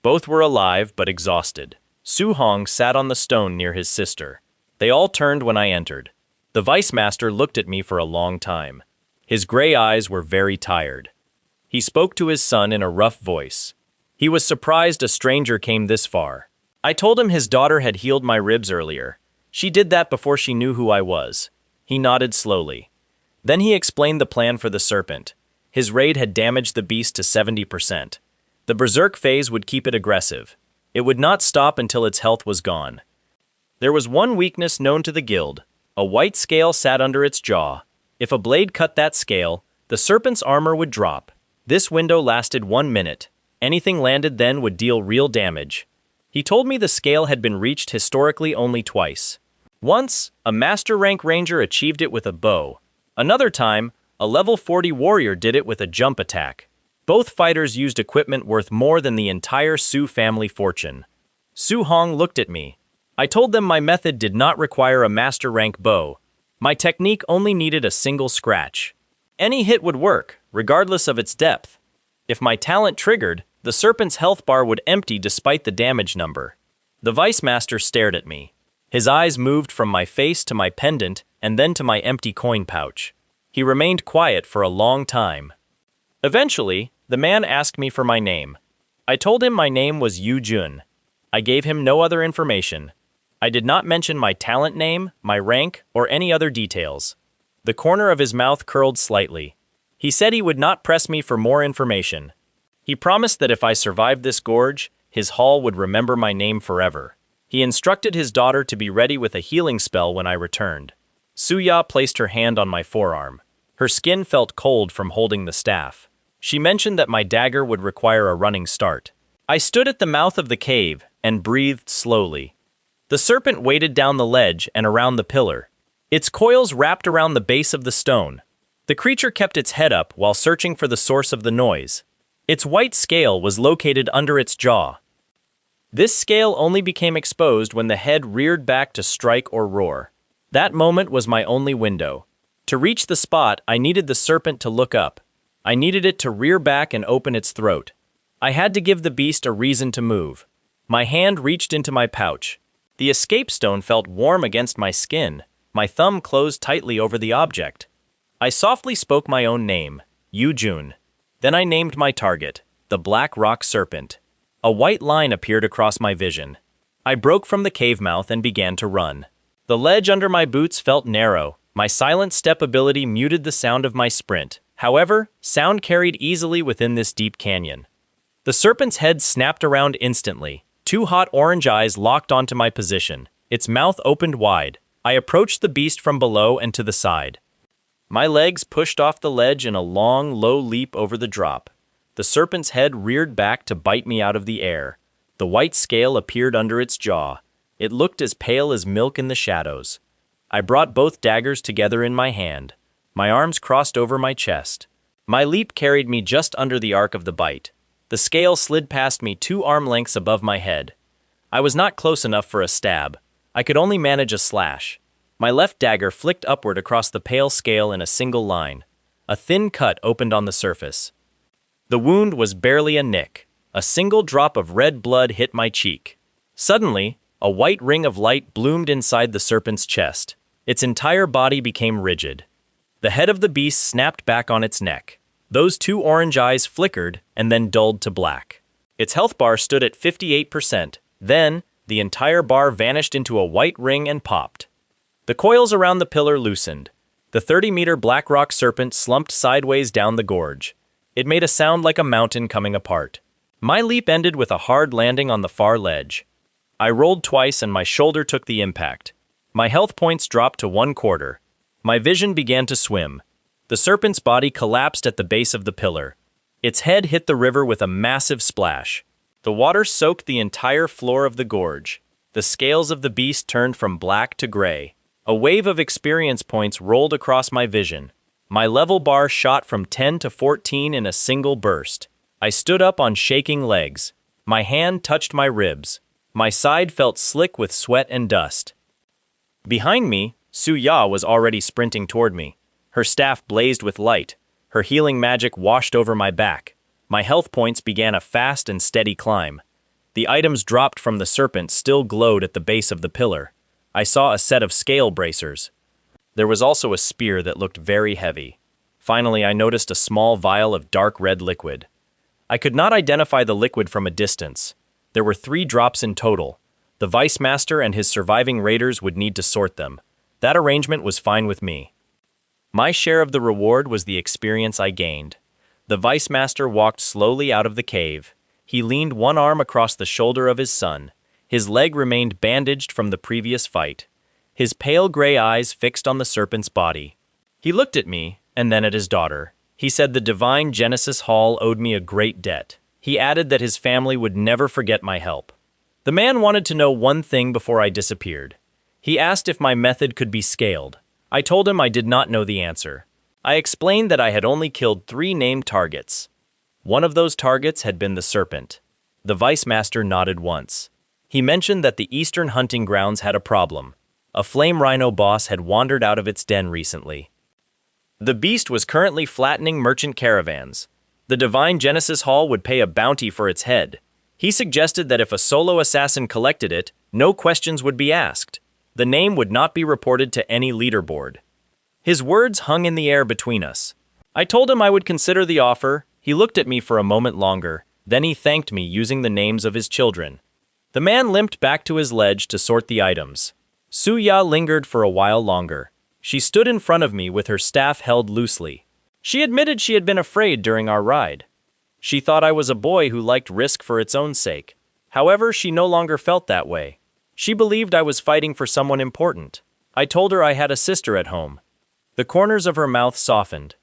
Both were alive but exhausted. Su Hong sat on the stone near his sister. They all turned when I entered. The vice master looked at me for a long time. His gray eyes were very tired. He spoke to his son in a rough voice. He was surprised a stranger came this far. I told him his daughter had healed my ribs earlier. She did that before she knew who I was. He nodded slowly. Then he explained the plan for the serpent. His raid had damaged the beast to 70%. The berserk phase would keep it aggressive. It would not stop until its health was gone. There was one weakness known to the guild. A white scale sat under its jaw. If a blade cut that scale, the serpent's armor would drop. This window lasted 1 minute. Anything landed then would deal real damage. He told me the scale had been reached historically only twice. Once, a master rank ranger achieved it with a bow. Another time, a level 40 warrior did it with a jump attack. Both fighters used equipment worth more than the entire Su family fortune. Su Hong looked at me. I told them my method did not require a master rank bow. My technique only needed a single scratch. Any hit would work, regardless of its depth. If my talent triggered, the serpent's health bar would empty despite the damage number. The vice master stared at me. His eyes moved from my face to my pendant and then to my empty coin pouch. He remained quiet for a long time. Eventually, the man asked me for my name. I told him my name was Yu Jun. I gave him no other information. I did not mention my talent name, my rank, or any other details. The corner of his mouth curled slightly. He said he would not press me for more information. He promised that if I survived this gorge, his hall would remember my name forever. He instructed his daughter to be ready with a healing spell when I returned. Suya placed her hand on my forearm. Her skin felt cold from holding the staff. She mentioned that my dagger would require a running start. I stood at the mouth of the cave and breathed slowly. The serpent waded down the ledge and around the pillar. Its coils wrapped around the base of the stone. The creature kept its head up while searching for the source of the noise. Its white scale was located under its jaw. This scale only became exposed when the head reared back to strike or roar. That moment was my only window. To reach the spot, I needed the serpent to look up. I needed it to rear back and open its throat. I had to give the beast a reason to move. My hand reached into my pouch. The escape stone felt warm against my skin. My thumb closed tightly over the object. I softly spoke my own name, Yu Jun. Then I named my target, the Black Rock Serpent. A white line appeared across my vision. I broke from the cave mouth and began to run. The ledge under my boots felt narrow. My silent step ability muted the sound of my sprint. However, sound carried easily within this deep canyon. The serpent's head snapped around instantly. 2 hot orange eyes locked onto my position. Its mouth opened wide. I approached the beast from below and to the side. My legs pushed off the ledge in a long, low leap over the drop. The serpent's head reared back to bite me out of the air. The white scale appeared under its jaw. It looked as pale as milk in the shadows. I brought both daggers together in my hand. My arms crossed over my chest. My leap carried me just under the arc of the bite. The scale slid past me 2 arm lengths above my head. I was not close enough for a stab. I could only manage a slash. My left dagger flicked upward across the pale scale in a single line. A thin cut opened on the surface. The wound was barely a nick. A single drop of red blood hit my cheek. Suddenly, a white ring of light bloomed inside the serpent's chest. Its entire body became rigid. The head of the beast snapped back on its neck. Those 2 orange eyes flickered and then dulled to black. Its health bar stood at 58%. Then, the entire bar vanished into a white ring and popped. The coils around the pillar loosened. The 30-meter black rock serpent slumped sideways down the gorge. It made a sound like a mountain coming apart. My leap ended with a hard landing on the far ledge. I rolled twice and my shoulder took the impact. My health points dropped to 1/4. My vision began to swim. The serpent's body collapsed at the base of the pillar. Its head hit the river with a massive splash. The water soaked the entire floor of the gorge. The scales of the beast turned from black to gray. A wave of experience points rolled across my vision. My level bar shot from 10 to 14 in a single burst. I stood up on shaking legs. My hand touched my ribs. My side felt slick with sweat and dust. Behind me, Su-ya was already sprinting toward me. Her staff blazed with light. Her healing magic washed over my back. My health points began a fast and steady climb. The items dropped from the serpent still glowed at the base of the pillar. I saw a set of scale bracers. There was also a spear that looked very heavy. Finally, I noticed a small vial of dark red liquid. I could not identify the liquid from a distance. There were 3 drops in total. The Vice Master and his surviving raiders would need to sort them. That arrangement was fine with me. My share of the reward was the experience I gained. The Vice Master walked slowly out of the cave. He leaned one arm across the shoulder of his son. His leg remained bandaged from the previous fight. His pale gray eyes fixed on the serpent's body. He looked at me, and then at his daughter. He said the Divine Genesis Hall owed me a great debt. He added that his family would never forget my help. The man wanted to know one thing before I disappeared. He asked if my method could be scaled. I told him I did not know the answer. I explained that I had only killed 3 named targets. One of those targets had been the serpent. The Vice Master nodded once. He mentioned that the Eastern Hunting Grounds had a problem. A flame rhino boss had wandered out of its den recently. The beast was currently flattening merchant caravans. The Divine Genesis Hall would pay a bounty for its head. He suggested that if a solo assassin collected it, no questions would be asked. The name would not be reported to any leaderboard. His words hung in the air between us. I told him I would consider the offer. He looked at me for a moment longer. Then he thanked me using the names of his children. The man limped back to his ledge to sort the items. Su-ya lingered for a while longer. She stood in front of me with her staff held loosely. She admitted she had been afraid during our ride. She thought I was a boy who liked risk for its own sake. However, she no longer felt that way. She believed I was fighting for someone important. I told her I had a sister at home. The corners of her mouth softened.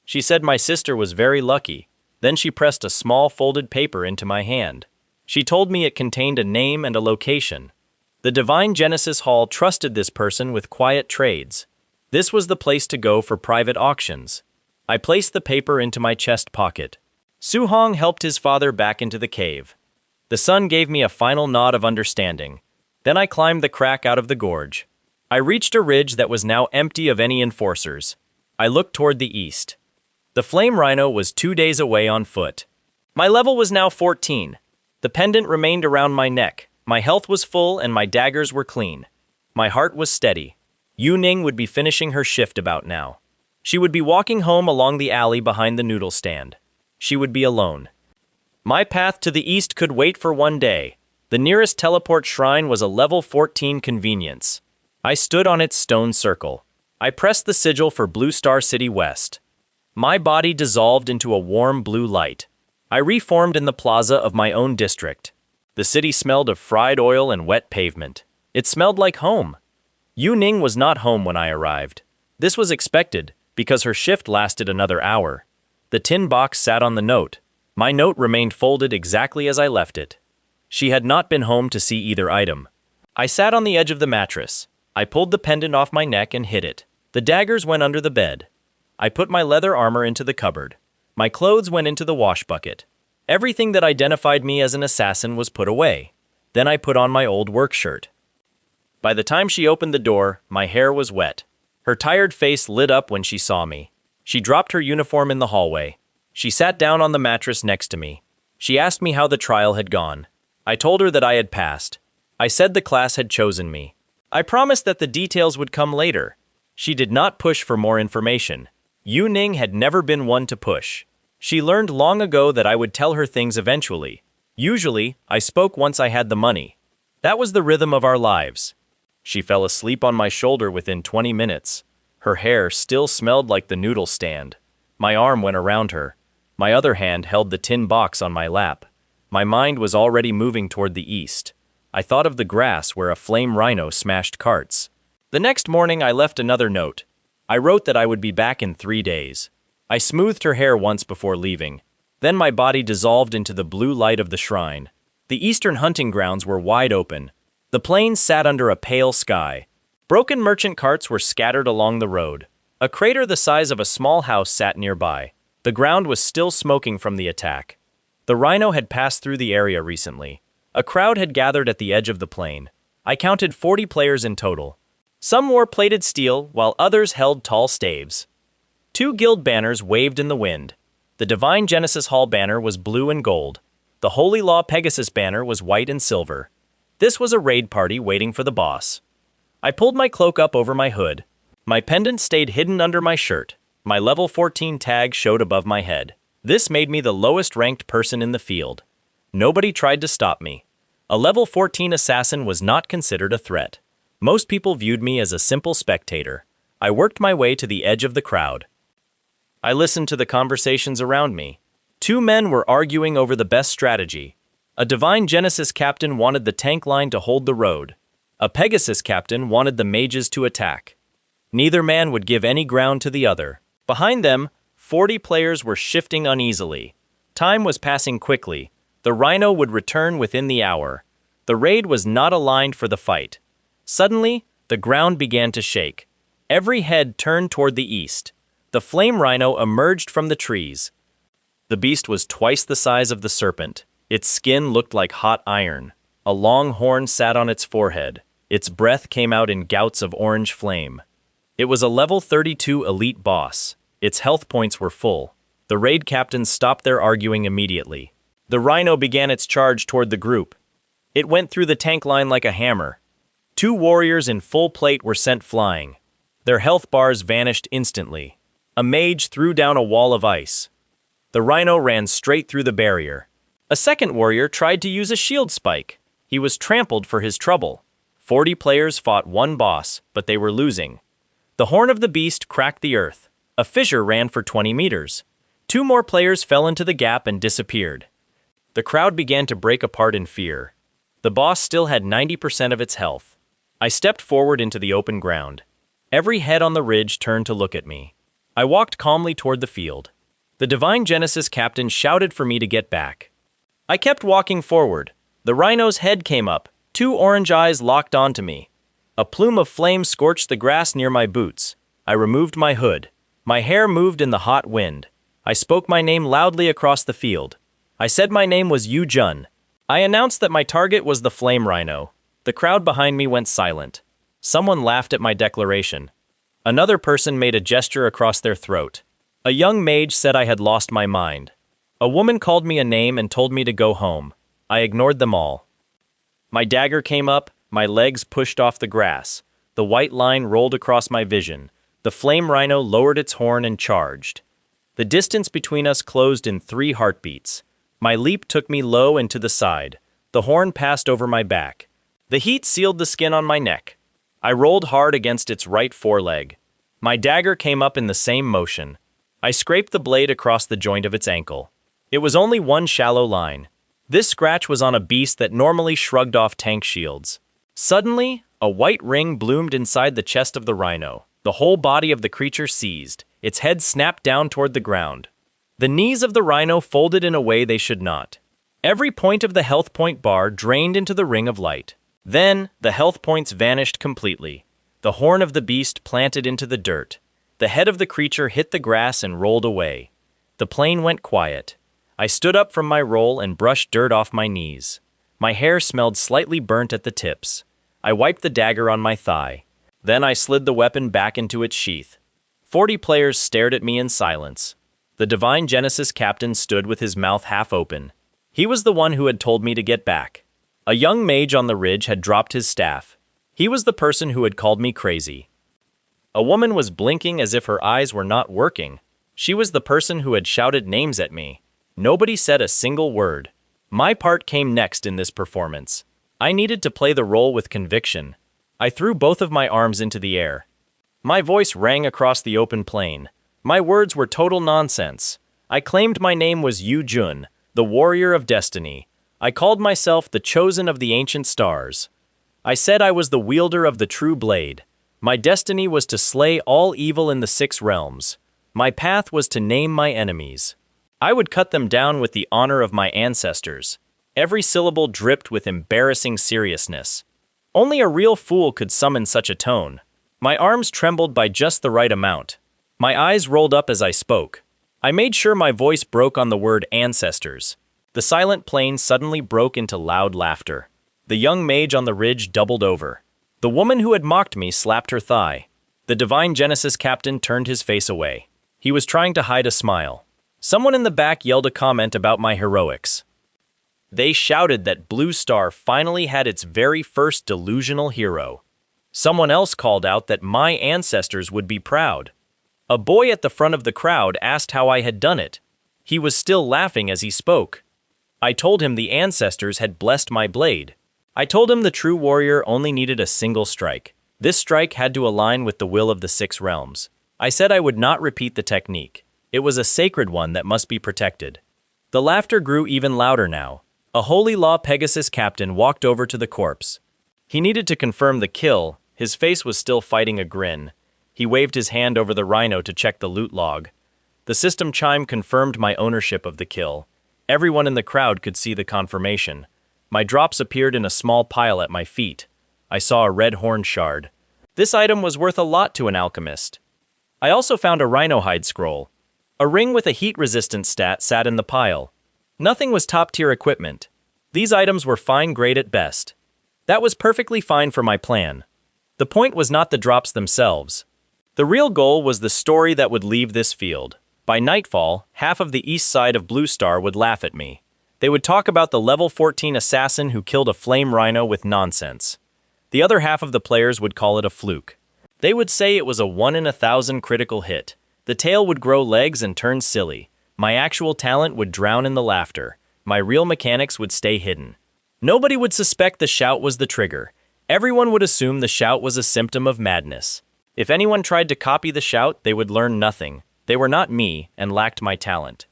She said my sister was very lucky. Then she pressed a small folded paper into my hand. She told me it contained a name and a location. The Divine Genesis Hall trusted this person with quiet trades. This was the place to go for private auctions. I placed the paper into my chest pocket. Su-hong helped his father back into the cave. The son gave me a final nod of understanding. Then I climbed the crack out of the gorge. I reached a ridge that was now empty of any enforcers. I looked toward the east. The flame rhino was 2 days away on foot. My level was now 14. The pendant remained around my neck. My health was full and my daggers were clean. My heart was steady. Yu Ning would be finishing her shift about now. She would be walking home along the alley behind the noodle stand. She would be alone. My path to the east could wait for one day. The nearest teleport shrine was a level 14 convenience. I stood on its stone circle. I pressed the sigil for Blue Star City West. My body dissolved into a warm blue light. I reformed in the plaza of my own district. The city smelled of fried oil and wet pavement. It smelled like home. Yu Ning was not home when I arrived. This was expected. because her shift lasted another hour. The tin box sat on the note. My note remained folded exactly as I left it. She had not been home to see either item. I sat on the edge of the mattress. I pulled the pendant off my neck and hid it. The daggers went under the bed. I put my leather armor into the cupboard. My clothes went into the wash bucket. Everything that identified me as an assassin was put away. Then I put on my old work shirt. By the time she opened the door, my hair was wet. Her tired face lit up when she saw me. She dropped her uniform in the hallway. She sat down on the mattress next to me. She asked me how the trial had gone. I told her that I had passed. I said the class had chosen me. I promised that the details would come later. She did not push for more information. Yu Ning had never been one to push. She learned long ago that I would tell her things eventually. Usually, I spoke once I had the money. That was the rhythm of our lives. She fell asleep on my shoulder within 20 minutes. Her hair still smelled like the noodle stand. My arm went around her. My other hand held the tin box on my lap. My mind was already moving toward the east. I thought of the grass where a flame rhino smashed carts. The next morning I left another note. I wrote that I would be back in 3 days. I smoothed her hair once before leaving. Then my body dissolved into the blue light of the shrine. The eastern hunting grounds were wide open. The plains sat under a pale sky. Broken merchant carts were scattered along the road. A crater the size of a small house sat nearby. The ground was still smoking from the attack. The rhino had passed through the area recently. A crowd had gathered at the edge of the plain. I counted 40 players in total. Some wore plated steel, while others held tall staves. 2 guild banners waved in the wind. The Divine Genesis Hall banner was blue and gold. The Holy Law Pegasus banner was white and silver. This was a raid party waiting for the boss. I pulled my cloak up over my hood. My pendant stayed hidden under my shirt. My level 14 tag showed above my head. This made me the lowest ranked person in the field. Nobody tried to stop me. A level 14 assassin was not considered a threat. Most people viewed me as a simple spectator. I worked my way to the edge of the crowd. I listened to the conversations around me. 2 men were arguing over the best strategy. A Divine Genesis captain wanted the tank line to hold the road. A Pegasus captain wanted the mages to attack. Neither man would give any ground to the other. Behind them, 40 players were shifting uneasily. Time was passing quickly. The Rhino would return within the hour. The raid was not aligned for the fight. Suddenly, the ground began to shake. Every head turned toward the east. The flame rhino emerged from the trees. The beast was twice the size of the serpent. Its skin looked like hot iron. A long horn sat on its forehead. Its breath came out in gouts of orange flame. It was a level 32 elite boss. Its health points were full. The raid captains stopped their arguing immediately. The rhino began its charge toward the group. It went through the tank line like a hammer. 2 warriors in full plate were sent flying. Their health bars vanished instantly. A mage threw down a wall of ice. The rhino ran straight through the barrier. A second warrior tried to use a shield spike. He was trampled for his trouble. 40 players fought one boss, but they were losing. The horn of the beast cracked the earth. A fissure ran for 20 meters. 2 more players fell into the gap and disappeared. The crowd began to break apart in fear. The boss still had 90% of its health. I stepped forward into the open ground. Every head on the ridge turned to look at me. I walked calmly toward the field. The Divine Genesis captain shouted for me to get back. I kept walking forward. The rhino's head came up. 2 orange eyes locked onto me. A plume of flame scorched the grass near my boots. I removed my hood. My hair moved in the hot wind. I spoke my name loudly across the field. I said my name was Yu Jun. I announced that my target was the flame rhino. The crowd behind me went silent. Someone laughed at my declaration. Another person made a gesture across their throat. A young mage said I had lost my mind. A woman called me a name and told me to go home. I ignored them all. My dagger came up, my legs pushed off the grass. The white line rolled across my vision. The flame rhino lowered its horn and charged. The distance between us closed in 3 heartbeats. My leap took me low and to the side. The horn passed over my back. The heat sealed the skin on my neck. I rolled hard against its right foreleg. My dagger came up in the same motion. I scraped the blade across the joint of its ankle. It was only one shallow line. This scratch was on a beast that normally shrugged off tank shields. Suddenly, a white ring bloomed inside the chest of the rhino. The whole body of the creature seized. Its head snapped down toward the ground. The knees of the rhino folded in a way they should not. Every point of the health point bar drained into the ring of light. Then, the health points vanished completely. The horn of the beast planted into the dirt. The head of the creature hit the grass and rolled away. The plane went quiet. I stood up from my roll and brushed dirt off my knees. My hair smelled slightly burnt at the tips. I wiped the dagger on my thigh. Then I slid the weapon back into its sheath. 40 players stared at me in silence. The Divine Genesis captain stood with his mouth half open. He was the one who had told me to get back. A young mage on the ridge had dropped his staff. He was the person who had called me crazy. A woman was blinking as if her eyes were not working. She was the person who had shouted names at me. Nobody said a single word. My part came next in this performance. I needed to play the role with conviction. I threw both of my arms into the air. My voice rang across the open plain. My words were total nonsense. I claimed my name was Yu Jun, the warrior of destiny. I called myself the chosen of the ancient stars. I said I was the wielder of the true blade. My destiny was to slay all evil in the 6 realms. My path was to name my enemies. I would cut them down with the honor of my ancestors. Every syllable dripped with embarrassing seriousness. Only a real fool could summon such a tone. My arms trembled by just the right amount. My eyes rolled up as I spoke. I made sure my voice broke on the word ancestors. The silent plain suddenly broke into loud laughter. The young mage on the ridge doubled over. The woman who had mocked me slapped her thigh. The Divine Genesis captain turned his face away. He was trying to hide a smile. Someone in the back yelled a comment about my heroics. They shouted that Blue Star finally had its very first delusional hero. Someone else called out that my ancestors would be proud. A boy at the front of the crowd asked how I had done it. He was still laughing as he spoke. I told him the ancestors had blessed my blade. I told him the true warrior only needed a single strike. This strike had to align with the will of the 6 realms. I said I would not repeat the technique. It was a sacred one that must be protected. The laughter grew even louder now. A Holy Law Pegasus captain walked over to the corpse. He needed to confirm the kill. His face was still fighting a grin. He waved his hand over the rhino to check the loot log. The system chime confirmed my ownership of the kill. Everyone in the crowd could see the confirmation. My drops appeared in a small pile at my feet. I saw a red horn shard. This item was worth a lot to an alchemist. I also found a rhino hide scroll. A ring with a heat-resistant stat sat in the pile. Nothing was top-tier equipment. These items were fine grade at best. That was perfectly fine for my plan. The point was not the drops themselves. The real goal was the story that would leave this field. By nightfall, half of the east side of Blue Star would laugh at me. They would talk about the level 14 assassin who killed a flame rhino with nonsense. The other half of the players would call it a fluke. They would say it was a 1 in 1,000 critical hit. The tail would grow legs and turn silly. My actual talent would drown in the laughter. My real mechanics would stay hidden. Nobody would suspect the shout was the trigger. Everyone would assume the shout was a symptom of madness. If anyone tried to copy the shout, they would learn nothing. They were not me and lacked my talent.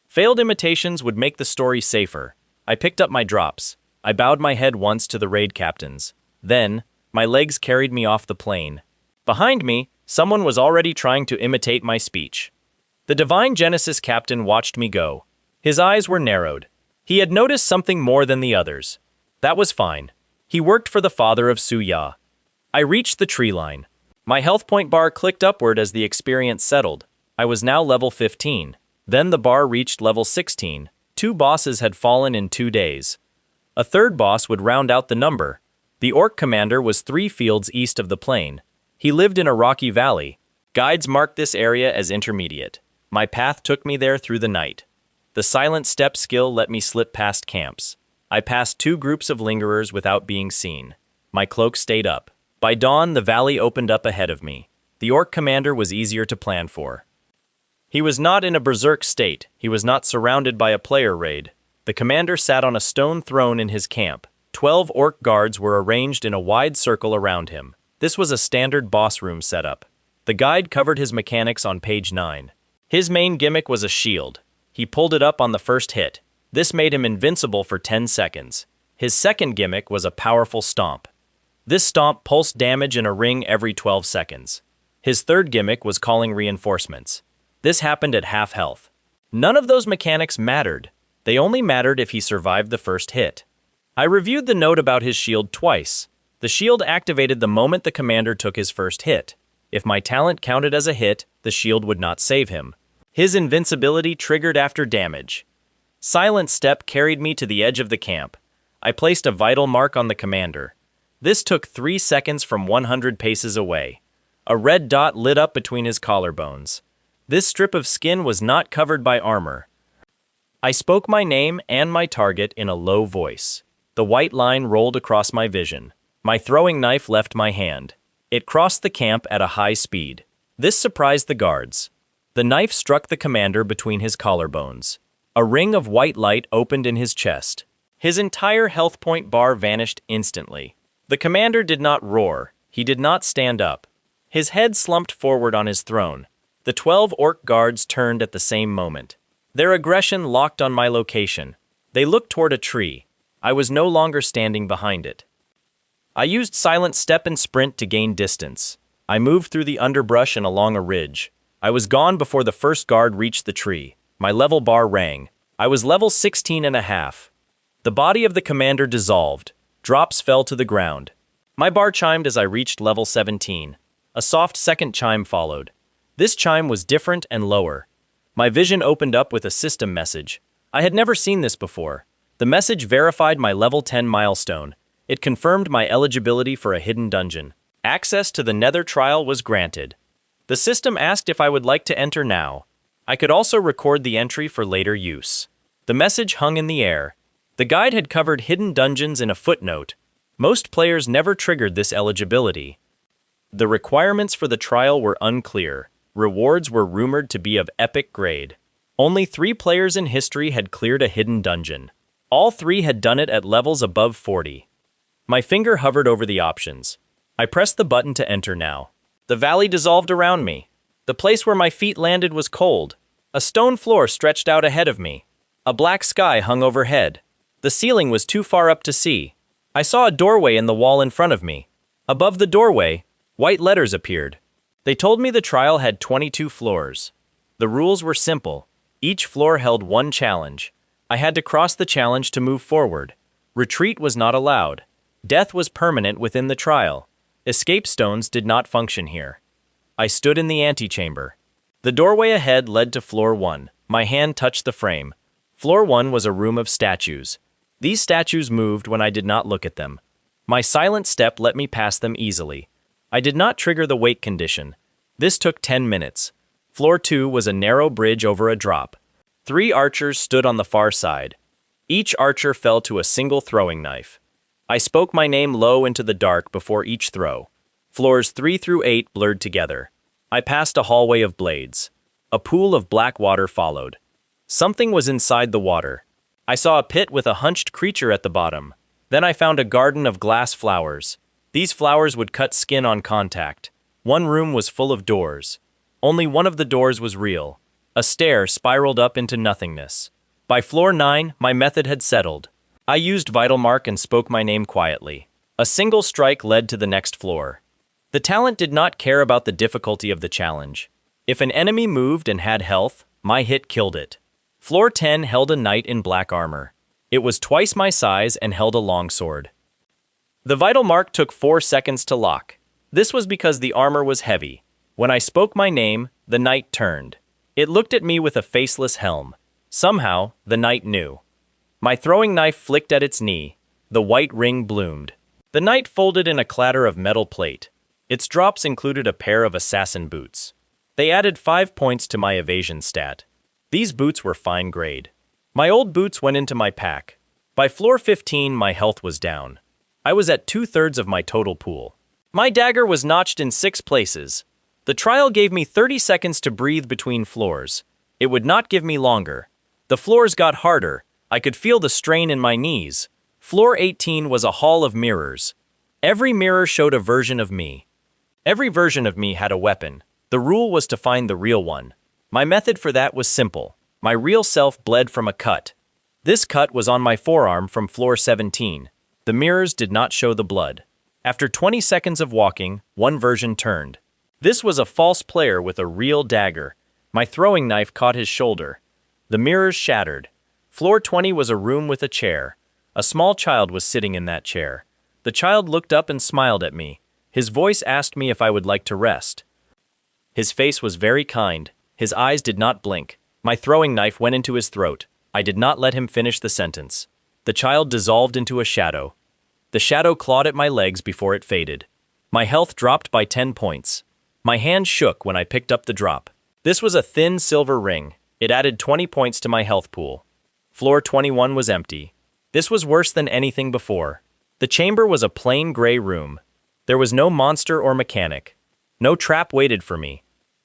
Failed imitations would make the story safer. I picked up my drops. I bowed my head once to the raid captains. Then, my legs carried me off the plane. Behind me, someone was already trying to imitate my speech. The Divine Genesis captain watched me go. His eyes were narrowed. He had noticed something more than the others. That was fine. He worked for the father of Suya. I reached the tree line. My health point bar clicked upward as the experience settled. I was now level 15. Then the bar reached level 16. 2 bosses had fallen in 2 days. A third boss would round out the number. The orc commander was 3 fields east of the plain. He lived in a rocky valley. Guides marked this area as intermediate. My path took me there through the night. The silent step skill let me slip past camps. I passed 2 groups of lingerers without being seen. My cloak stayed up. By dawn, the valley opened up ahead of me. The orc commander was easier to plan for. He was not in a berserk state. He was not surrounded by a player raid. The commander sat on a stone throne in his camp. 12 orc guards were arranged in a wide circle around him. This was a standard boss room setup. The guide covered his mechanics on page 9. His main gimmick was a shield. He pulled it up on the first hit. This made him invincible for 10 seconds. His second gimmick was a powerful stomp. This stomp pulsed damage in a ring every 12 seconds. His third gimmick was calling reinforcements. This happened at half health. None of those mechanics mattered. They only mattered if he survived the first hit. I reviewed the note about his shield twice. The shield activated the moment the commander took his first hit. If my talent counted as a hit, the shield would not save him. His invincibility triggered after damage. Silent Step carried me to the edge of the camp. I placed a vital mark on the commander. This took 3 seconds from 100 paces away. A red dot lit up between his collarbones. This strip of skin was not covered by armor. I spoke my name and my target in a low voice. The white line rolled across my vision. My throwing knife left my hand. It crossed the camp at a high speed. This surprised the guards. The knife struck the commander between his collarbones. A ring of white light opened in his chest. His entire health point bar vanished instantly. The commander did not roar. He did not stand up. His head slumped forward on his throne. The 12 orc guards turned at the same moment. Their aggression locked on my location. They looked toward a tree. I was no longer standing behind it. I used Silent Step and Sprint to gain distance. I moved through the underbrush and along a ridge. I was gone before the first guard reached the tree. My level bar rang. I was level 16 and a half. The body of the commander dissolved. Drops fell to the ground. My bar chimed as I reached level 17. A soft second chime followed. This chime was different and lower. My vision opened up with a system message. I had never seen this before. The message verified my level 10 milestone. It confirmed my eligibility for a hidden dungeon. Access to the Nether Trial was granted. The system asked if I would like to enter now. I could also record the entry for later use. The message hung in the air. The guide had covered hidden dungeons in a footnote. Most players never triggered this eligibility. The requirements for the trial were unclear. Rewards were rumored to be of epic grade. Only 3 players in history had cleared a hidden dungeon. All 3 had done it at levels above 40. My finger hovered over the options. I pressed the button to enter now. The valley dissolved around me. The place where my feet landed was cold. A stone floor stretched out ahead of me. A black sky hung overhead. The ceiling was too far up to see. I saw a doorway in the wall in front of me. Above the doorway, white letters appeared. They told me the trial had 22 floors. The rules were simple. Each floor held 1 challenge. I had to cross the challenge to move forward. Retreat was not allowed. Death was permanent within the trial. Escape stones did not function here. I stood in the antechamber. The doorway ahead led to floor 1. My hand touched the frame. Floor 1 was a room of statues. These statues moved when I did not look at them. My silent step let me pass them easily. I did not trigger the wait condition. This took 10 minutes. Floor 2 was a narrow bridge over a drop. 3 archers stood on the far side. Each archer fell to a single throwing knife. I spoke my name low into the dark before each throw. Floors 3 through 8 blurred together. I passed a hallway of blades. A pool of black water followed. Something was inside the water. I saw a pit with a hunched creature at the bottom. Then I found a garden of glass flowers. These flowers would cut skin on contact. One room was full of doors. Only one of the doors was real. A stair spiraled up into nothingness. By floor 9, my method had settled. I used Vital Mark and spoke my name quietly. A single strike led to the next floor. The talent did not care about the difficulty of the challenge. If an enemy moved and had health, my hit killed it. Floor 10 held a knight in black armor. It was twice my size and held a long sword. The Vital Mark took 4 seconds to lock. This was because the armor was heavy. When I spoke my name, the knight turned. It looked at me with a faceless helm. Somehow, the knight knew. My throwing knife flicked at its knee. The white ring bloomed. The knight folded in a clatter of metal plate. Its drops included a pair of assassin boots. They added 5 points to my evasion stat. These boots were fine grade. My old boots went into my pack. By floor 15, my health was down. I was at 2/3 of my total pool. My dagger was notched in 6 places. The trial gave me 30 seconds to breathe between floors. It would not give me longer. The floors got harder. I could feel the strain in my knees. Floor 18 was a hall of mirrors. Every mirror showed a version of me. Every version of me had a weapon. The rule was to find the real one. My method for that was simple. My real self bled from a cut. This cut was on my forearm from floor 17. The mirrors did not show the blood. After 20 seconds of walking, one version turned. This was a false player with a real dagger. My throwing knife caught his shoulder. The mirrors shattered. Floor 20 was a room with a chair. A small child was sitting in that chair. The child looked up and smiled at me. His voice asked me if I would like to rest. His face was very kind. His eyes did not blink. My throwing knife went into his throat. I did not let him finish the sentence. The child dissolved into a shadow. The shadow clawed at my legs before it faded. My health dropped by 10 points. My hand shook when I picked up the drop. This was a thin silver ring. It added 20 points to my health pool. Floor 21 was empty. This was worse than anything before. The chamber was a plain gray room. There was no monster or mechanic. No trap waited for me.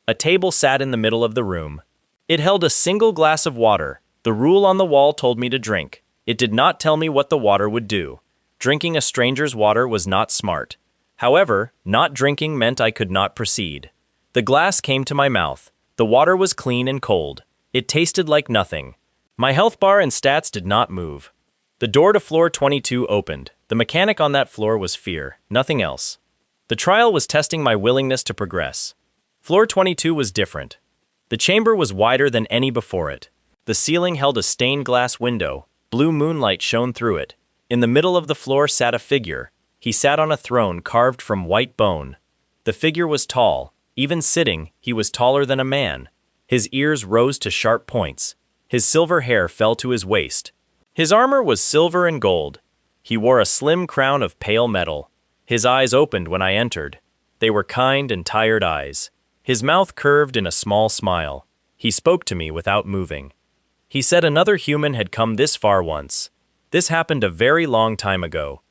A table sat in the middle of the room. It held a single glass of water. The rule on the wall told me to drink. It did not tell me what the water would do. Drinking a stranger's water was not smart. However, not drinking meant I could not proceed. The glass came to my mouth. The water was clean and cold. It tasted like nothing. My health bar and stats did not move. The door to floor 22 opened. The mechanic on that floor was fear, nothing else. The trial was testing my willingness to progress. Floor 22 was different. The chamber was wider than any before it. The ceiling held a stained glass window. Blue moonlight shone through it. In the middle of the floor sat a figure. He sat on a throne carved from white bone. The figure was tall. Even sitting, he was taller than a man. His ears rose to sharp points. His silver hair fell to his waist. His armor was silver and gold. He wore a slim crown of pale metal. His eyes opened when I entered. They were kind and tired eyes. His mouth curved in a small smile. He spoke to me without moving. He said another human had come this far once. This happened a very long time ago.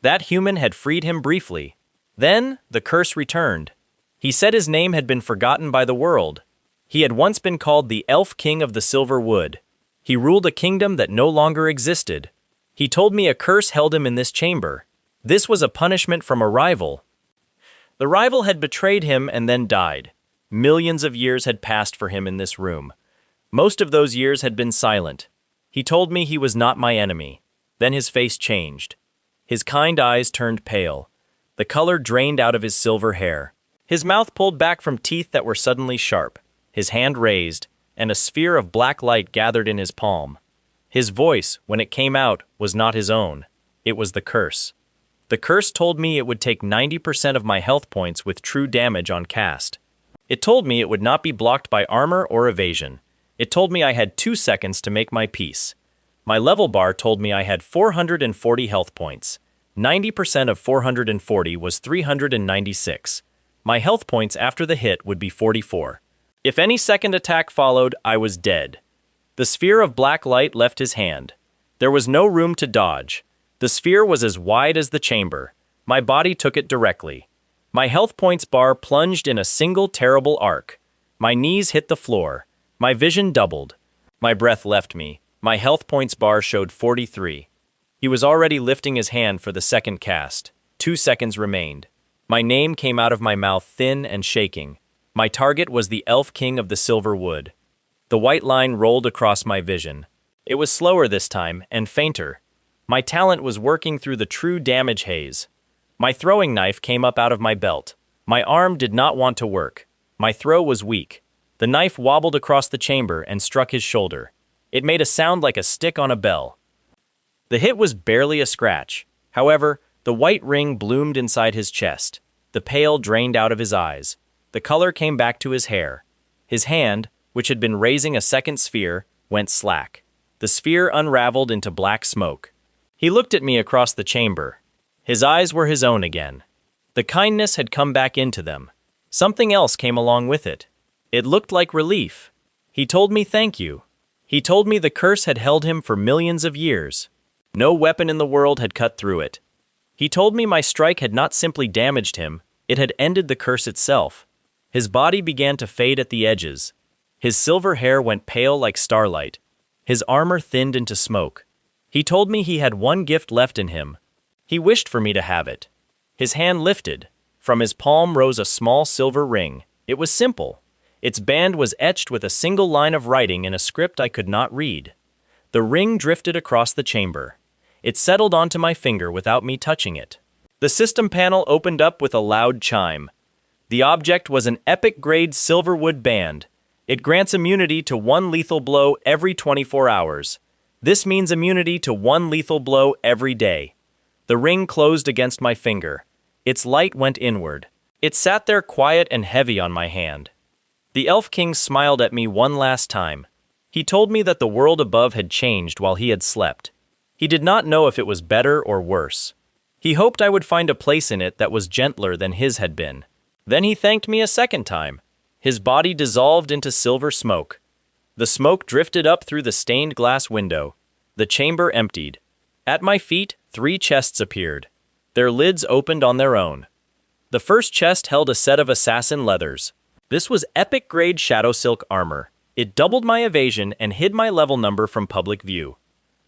That human had freed him briefly. Then, the curse returned. He said his name had been forgotten by the world. He had once been called the Elf King of the Silver Wood. He ruled a kingdom that no longer existed. He told me a curse held him in this chamber. This was a punishment from a rival. The rival had betrayed him and then died. Millions of years had passed for him in this room. Most of those years had been silent. He told me he was not my enemy. Then his face changed. His kind eyes turned pale. The color drained out of his silver hair. His mouth pulled back from teeth that were suddenly sharp. His hand raised, and a sphere of black light gathered in his palm. His voice, when it came out, was not his own. It was the curse. The curse told me it would take 90% of my health points with true damage on cast. It told me it would not be blocked by armor or evasion. It told me I had 2 seconds to make my peace. My level bar told me I had 440 health points. 90% of 440 was 396. My health points after the hit would be 44. If any second attack followed, I was dead. The sphere of black light left his hand. There was no room to dodge. The sphere was as wide as the chamber. My body took it directly. My health points bar plunged in a single terrible arc. My knees hit the floor. My vision doubled. My breath left me. My health points bar showed 43. He was already lifting his hand for the second cast. 2 seconds remained. My name came out of my mouth thin and shaking. My target was the Elf King of the Silver Wood. The white line rolled across my vision. It was slower this time, and fainter. My talent was working through the true damage haze. My throwing knife came up out of my belt. My arm did not want to work. My throw was weak. The knife wobbled across the chamber and struck his shoulder. It made a sound like a stick on a bell. The hit was barely a scratch. However, the white ring bloomed inside his chest. The pale drained out of his eyes. The color came back to his hair. His hand, which had been raising a second sphere, went slack. The sphere unraveled into black smoke. He looked at me across the chamber. His eyes were his own again. The kindness had come back into them. Something else came along with it. It looked like relief. He told me thank you. He told me the curse had held him for millions of years. No weapon in the world had cut through it. He told me my strike had not simply damaged him, it had ended the curse itself. His body began to fade at the edges. His silver hair went pale like starlight. His armor thinned into smoke. He told me he had one gift left in him. He wished for me to have it. His hand lifted. From his palm rose a small silver ring. It was simple. Its band was etched with a single line of writing in a script I could not read. The ring drifted across the chamber. It settled onto my finger without me touching it. The system panel opened up with a loud chime. The object was an epic-grade silverwood band. It grants immunity to one lethal blow every 24 hours. This means immunity to one lethal blow every day. The ring closed against my finger. Its light went inward. It sat there quiet and heavy on my hand. The Elf King smiled at me one last time. He told me that the world above had changed while he had slept. He did not know if it was better or worse. He hoped I would find a place in it that was gentler than his had been. Then he thanked me a second time. His body dissolved into silver smoke. The smoke drifted up through the stained glass window. The chamber emptied. At my feet, 3 chests appeared. Their lids opened on their own. The first chest held a set of assassin leathers. This was epic-grade shadow silk armor. It doubled my evasion and hid my level number from public view.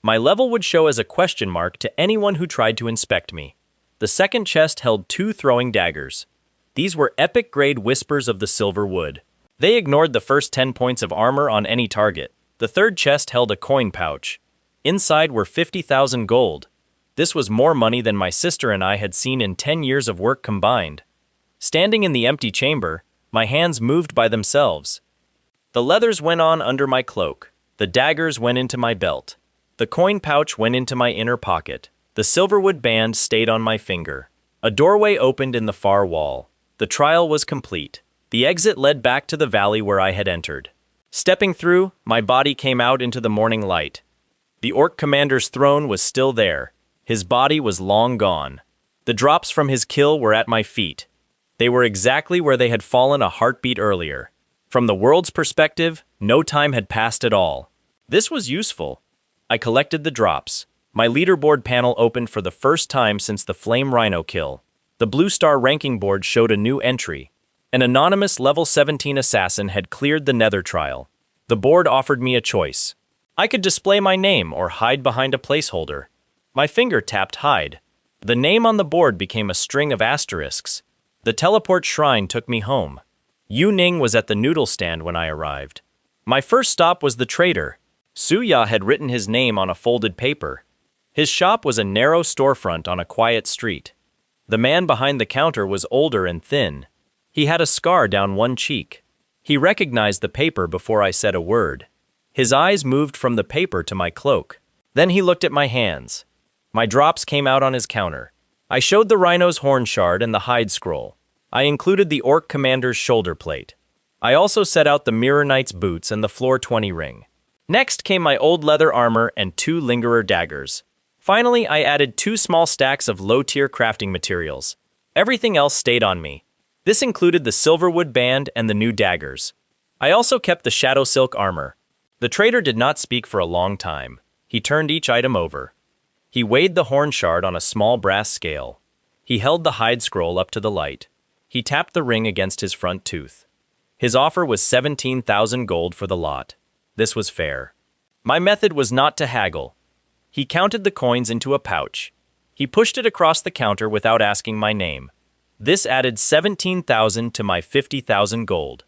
My level would show as a question mark to anyone who tried to inspect me. The second chest held 2 throwing daggers. These were epic-grade whispers of the silver wood. They ignored the first 10 points of armor on any target. The third chest held a coin pouch. Inside were 50,000 gold. This was more money than my sister and I had seen in 10 years of work combined. Standing in the empty chamber, my hands moved by themselves. The leathers went on under my cloak. The daggers went into my belt. The coin pouch went into my inner pocket. The silverwood band stayed on my finger. A doorway opened in the far wall. The trial was complete. The exit led back to the valley where I had entered. Stepping through, my body came out into the morning light. The Orc commander's throne was still there. His body was long gone. The drops from his kill were at my feet. They were exactly where they had fallen a heartbeat earlier. From the world's perspective, no time had passed at all. This was useful. I collected the drops. My leaderboard panel opened for the first time since the Flame Rhino kill. The Blue Star ranking board showed a new entry. An anonymous level 17 assassin had cleared the Nether trial. The board offered me a choice. I could display my name or hide behind a placeholder. My finger tapped hide. The name on the board became a string of asterisks. The teleport shrine took me home. Yu Ning was at the noodle stand when I arrived. My first stop was the trader. Suya had written his name on a folded paper. His shop was a narrow storefront on a quiet street. The man behind the counter was older and thin. He had a scar down one cheek. He recognized the paper before I said a word. His eyes moved from the paper to my cloak. Then he looked at my hands. My drops came out on his counter. I showed the Rhino's horn shard and the hide scroll. I included the Orc commander's shoulder plate. I also set out the Mirror Knight's boots and the floor 20 ring. Next came my old leather armor and 2 lingerer daggers. Finally, I added 2 small stacks of low-tier crafting materials. Everything else stayed on me. This included the silverwood band and the new daggers. I also kept the shadow silk armor. The trader did not speak for a long time. He turned each item over. He weighed the horn shard on a small brass scale. He held the hide scroll up to the light. He tapped the ring against his front tooth. His offer was 17,000 gold for the lot. This was fair. My method was not to haggle. He counted the coins into a pouch. He pushed it across the counter without asking my name. This added 17,000 to my 50,000 gold.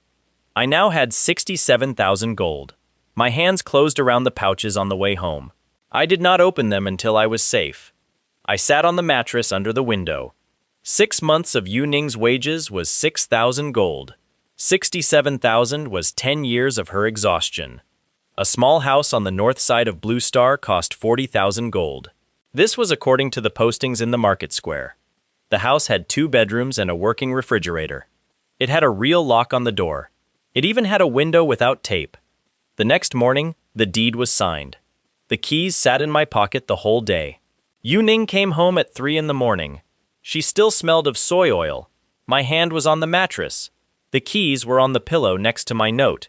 I now had 67,000 gold. My hands closed around the pouches on the way home. I did not open them until I was safe. I sat on the mattress under the window. 6 months of Yu Ning's wages was 6,000 gold. 67,000 was 10 years of her exhaustion. A small house on the north side of Blue Star cost 40,000 gold. This was according to the postings in the market square. The house had 2 bedrooms and a working refrigerator. It had a real lock on the door. It even had a window without tape. The next morning, the deed was signed. The keys sat in my pocket the whole day. Yu Ning came home at 3 in the morning. She still smelled of soy oil. My hand was on the mattress. The keys were on the pillow next to my note.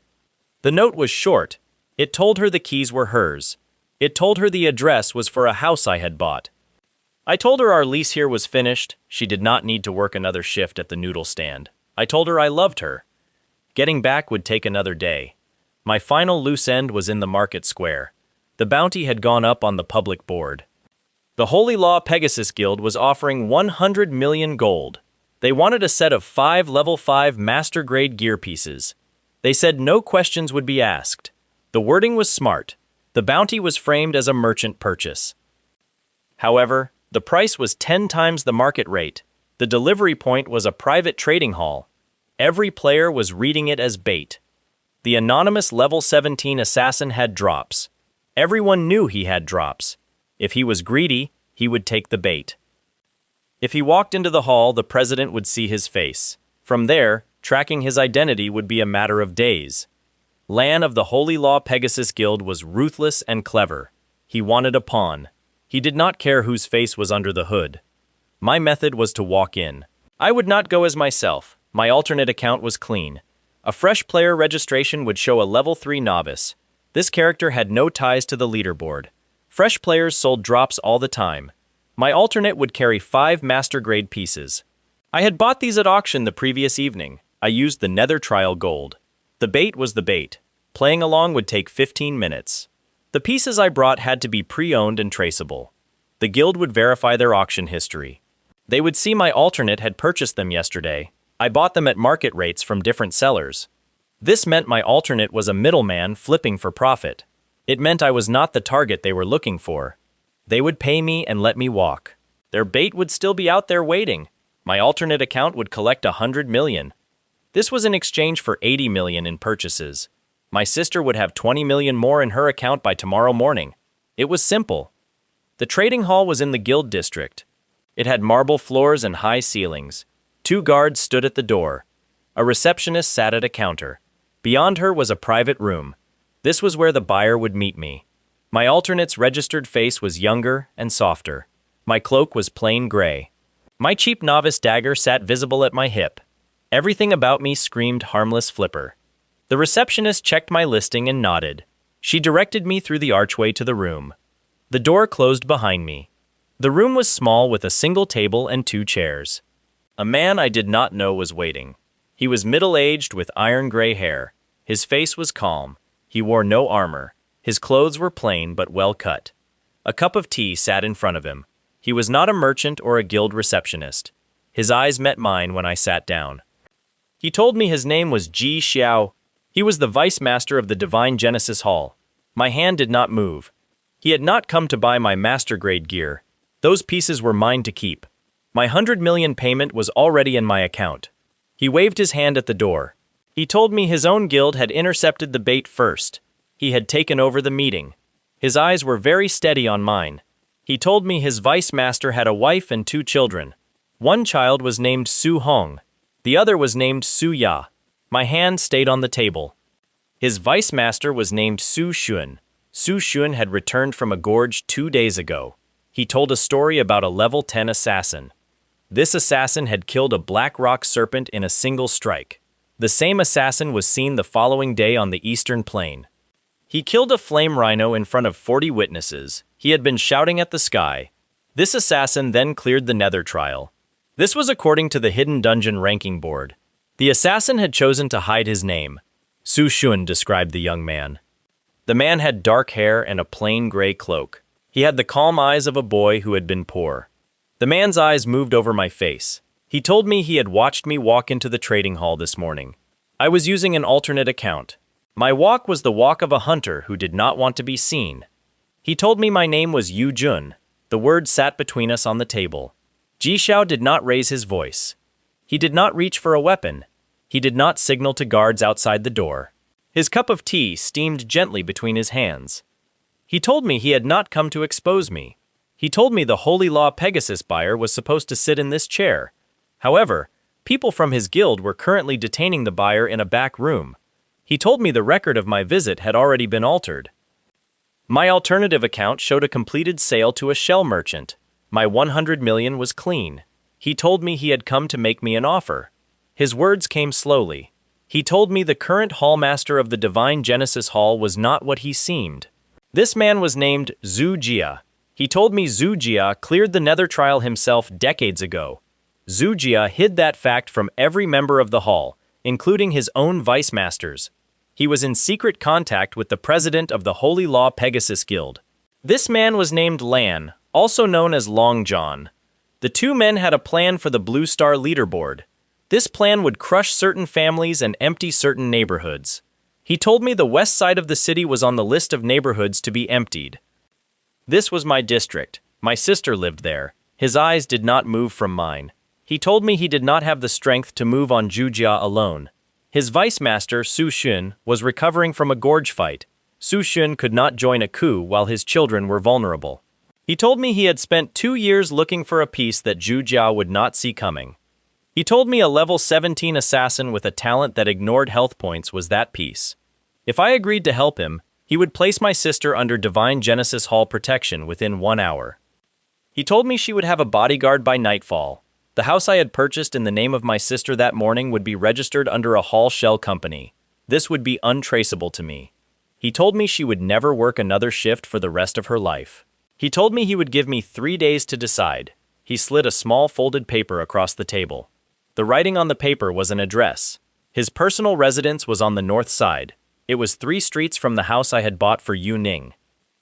The note was short. It told her the keys were hers. It told her the address was for a house I had bought. I told her our lease here was finished. She did not need to work another shift at the noodle stand. I told her I loved her. Getting back would take another day. My final loose end was in the market square. The bounty had gone up on the public board. The Holy Law Pegasus Guild was offering 100 million gold. They wanted a set of 5 level 5 master-grade gear pieces. They said no questions would be asked. The wording was smart. The bounty was framed as a merchant purchase. However, the price was 10 times the market rate. The delivery point was a private trading hall. Every player was reading it as bait. The anonymous level 17 assassin had drops. Everyone knew he had drops. If he was greedy, he would take the bait. If he walked into the hall, the president would see his face. From there, tracking his identity would be a matter of days. Lan of the Holy Law Pegasus Guild was ruthless and clever. He wanted a pawn. He did not care whose face was under the hood. My method was to walk in. I would not go as myself. My alternate account was clean. A fresh player registration would show a level 3 novice. This character had no ties to the leaderboard. Fresh players sold drops all the time. My alternate would carry 5 master grade pieces. I had bought these at auction the previous evening. I used the Nether Trial gold. The bait was the bait. Playing along would take 15 minutes. The pieces I brought had to be pre-owned and traceable. The guild would verify their auction history. They would see my alternate had purchased them yesterday. I bought them at market rates from different sellers. This meant my alternate was a middleman flipping for profit. It meant I was not the target they were looking for. They would pay me and let me walk. Their bait would still be out there waiting. My alternate account would collect 100 million. This was in exchange for 80 million in purchases. My sister would have 20 million more in her account by tomorrow morning. It was simple. The trading hall was in the guild district. It had marble floors and high ceilings. 2 guards stood at the door. A receptionist sat at a counter. Beyond her was a private room. This was where the buyer would meet me. My alternate's registered face was younger and softer. My cloak was plain gray. My cheap novice dagger sat visible at my hip. Everything about me screamed harmless flipper. The receptionist checked my listing and nodded. She directed me through the archway to the room. The door closed behind me. The room was small with a single table and 2 chairs. A man I did not know was waiting. He was middle-aged with iron gray hair. His face was calm. He wore no armor. His clothes were plain but well cut. A cup of tea sat in front of him. He was not a merchant or a guild receptionist. His eyes met mine when I sat down. He told me his name was Ji Xiao. He was the vice master of the Divine Genesis Hall. My hand did not move. He had not come to buy my master grade gear. Those pieces were mine to keep. My 100 million payment was already in my account. He waved his hand at the door. He told me his own guild had intercepted the bait first. He had taken over the meeting. His eyes were very steady on mine. He told me his vice master had a wife and 2 children. One child was named Su Hong. The other was named Su Ya. My hand stayed on the table. His vice master was named Su Shun. Su Shun had returned from a gorge 2 days ago. He told a story about a level 10 assassin. This assassin had killed a black rock serpent in a single strike. The same assassin was seen the following day on the eastern plain. He killed a flame rhino in front of 40 witnesses. He had been shouting at the sky. This assassin then cleared the Nether Trial. This was according to the Hidden Dungeon ranking board. The assassin had chosen to hide his name. Su Shun described the young man. The man had dark hair and a plain gray cloak. He had the calm eyes of a boy who had been poor. The man's eyes moved over my face. He told me he had watched me walk into the trading hall this morning. I was using an alternate account. My walk was the walk of a hunter who did not want to be seen. He told me my name was Yu Jun. The words sat between us on the table. Ji Xiao did not raise his voice. He did not reach for a weapon. He did not signal to guards outside the door. His cup of tea steamed gently between his hands. He told me he had not come to expose me. He told me the Holy Law Pegasus buyer was supposed to sit in this chair. However, people from his guild were currently detaining the buyer in a back room. He told me the record of my visit had already been altered. My alternative account showed a completed sale to a shell merchant. My 100 million was clean. He told me he had come to make me an offer. His words came slowly. He told me the current hallmaster of the Divine Genesis Hall was not what he seemed. This man was named Zhu Jia. He told me Zhu Jia cleared the Nether Trial himself decades ago. Zhu Jia hid that fact from every member of the hall, including his own vice masters. He was in secret contact with the president of the Holy Law Pegasus Guild. This man was named Lan, also known as Long John. The 2 men had a plan for the Blue Star leaderboard. This plan would crush certain families and empty certain neighborhoods. He told me the west side of the city was on the list of neighborhoods to be emptied. This was my district. My sister lived there. His eyes did not move from mine. He told me he did not have the strength to move on Jujia alone. His vice master, Su Xun, was recovering from a gorge fight. Su Xun could not join a coup while his children were vulnerable. He told me he had spent 2 years looking for a piece that Jujia would not see coming. He told me a level 17 assassin with a talent that ignored health points was that piece. If I agreed to help him, he would place my sister under Divine Genesis Hall protection within 1 hour. He told me she would have a bodyguard by nightfall. The house I had purchased in the name of my sister that morning would be registered under a Hall shell company. This would be untraceable to me. He told me she would never work another shift for the rest of her life. He told me he would give me 3 days to decide. He slid a small folded paper across the table. The writing on the paper was an address. His personal residence was on the north side. It was 3 streets from the house I had bought for Yu Ning.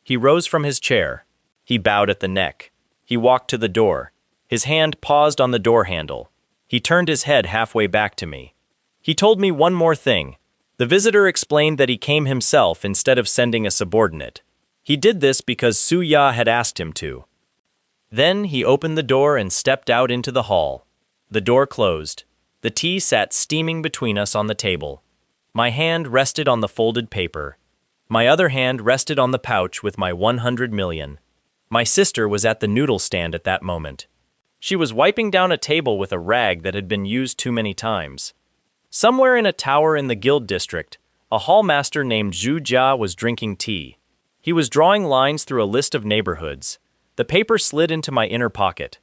He rose from his chair. He bowed at the neck. He walked to the door. His hand paused on the door handle. He turned his head halfway back to me. He told me one more thing. The visitor explained that he came himself instead of sending a subordinate. He did this because Su Ya had asked him to. Then he opened the door and stepped out into the hall. The door closed. The tea sat steaming between us on the table. My hand rested on the folded paper. My other hand rested on the pouch with my 100 million. My sister was at the noodle stand at that moment. She was wiping down a table with a rag that had been used too many times. Somewhere in a tower in the guild district, a hallmaster named Zhu Jia was drinking tea. He was drawing lines through a list of neighborhoods. The paper slid into my inner pocket.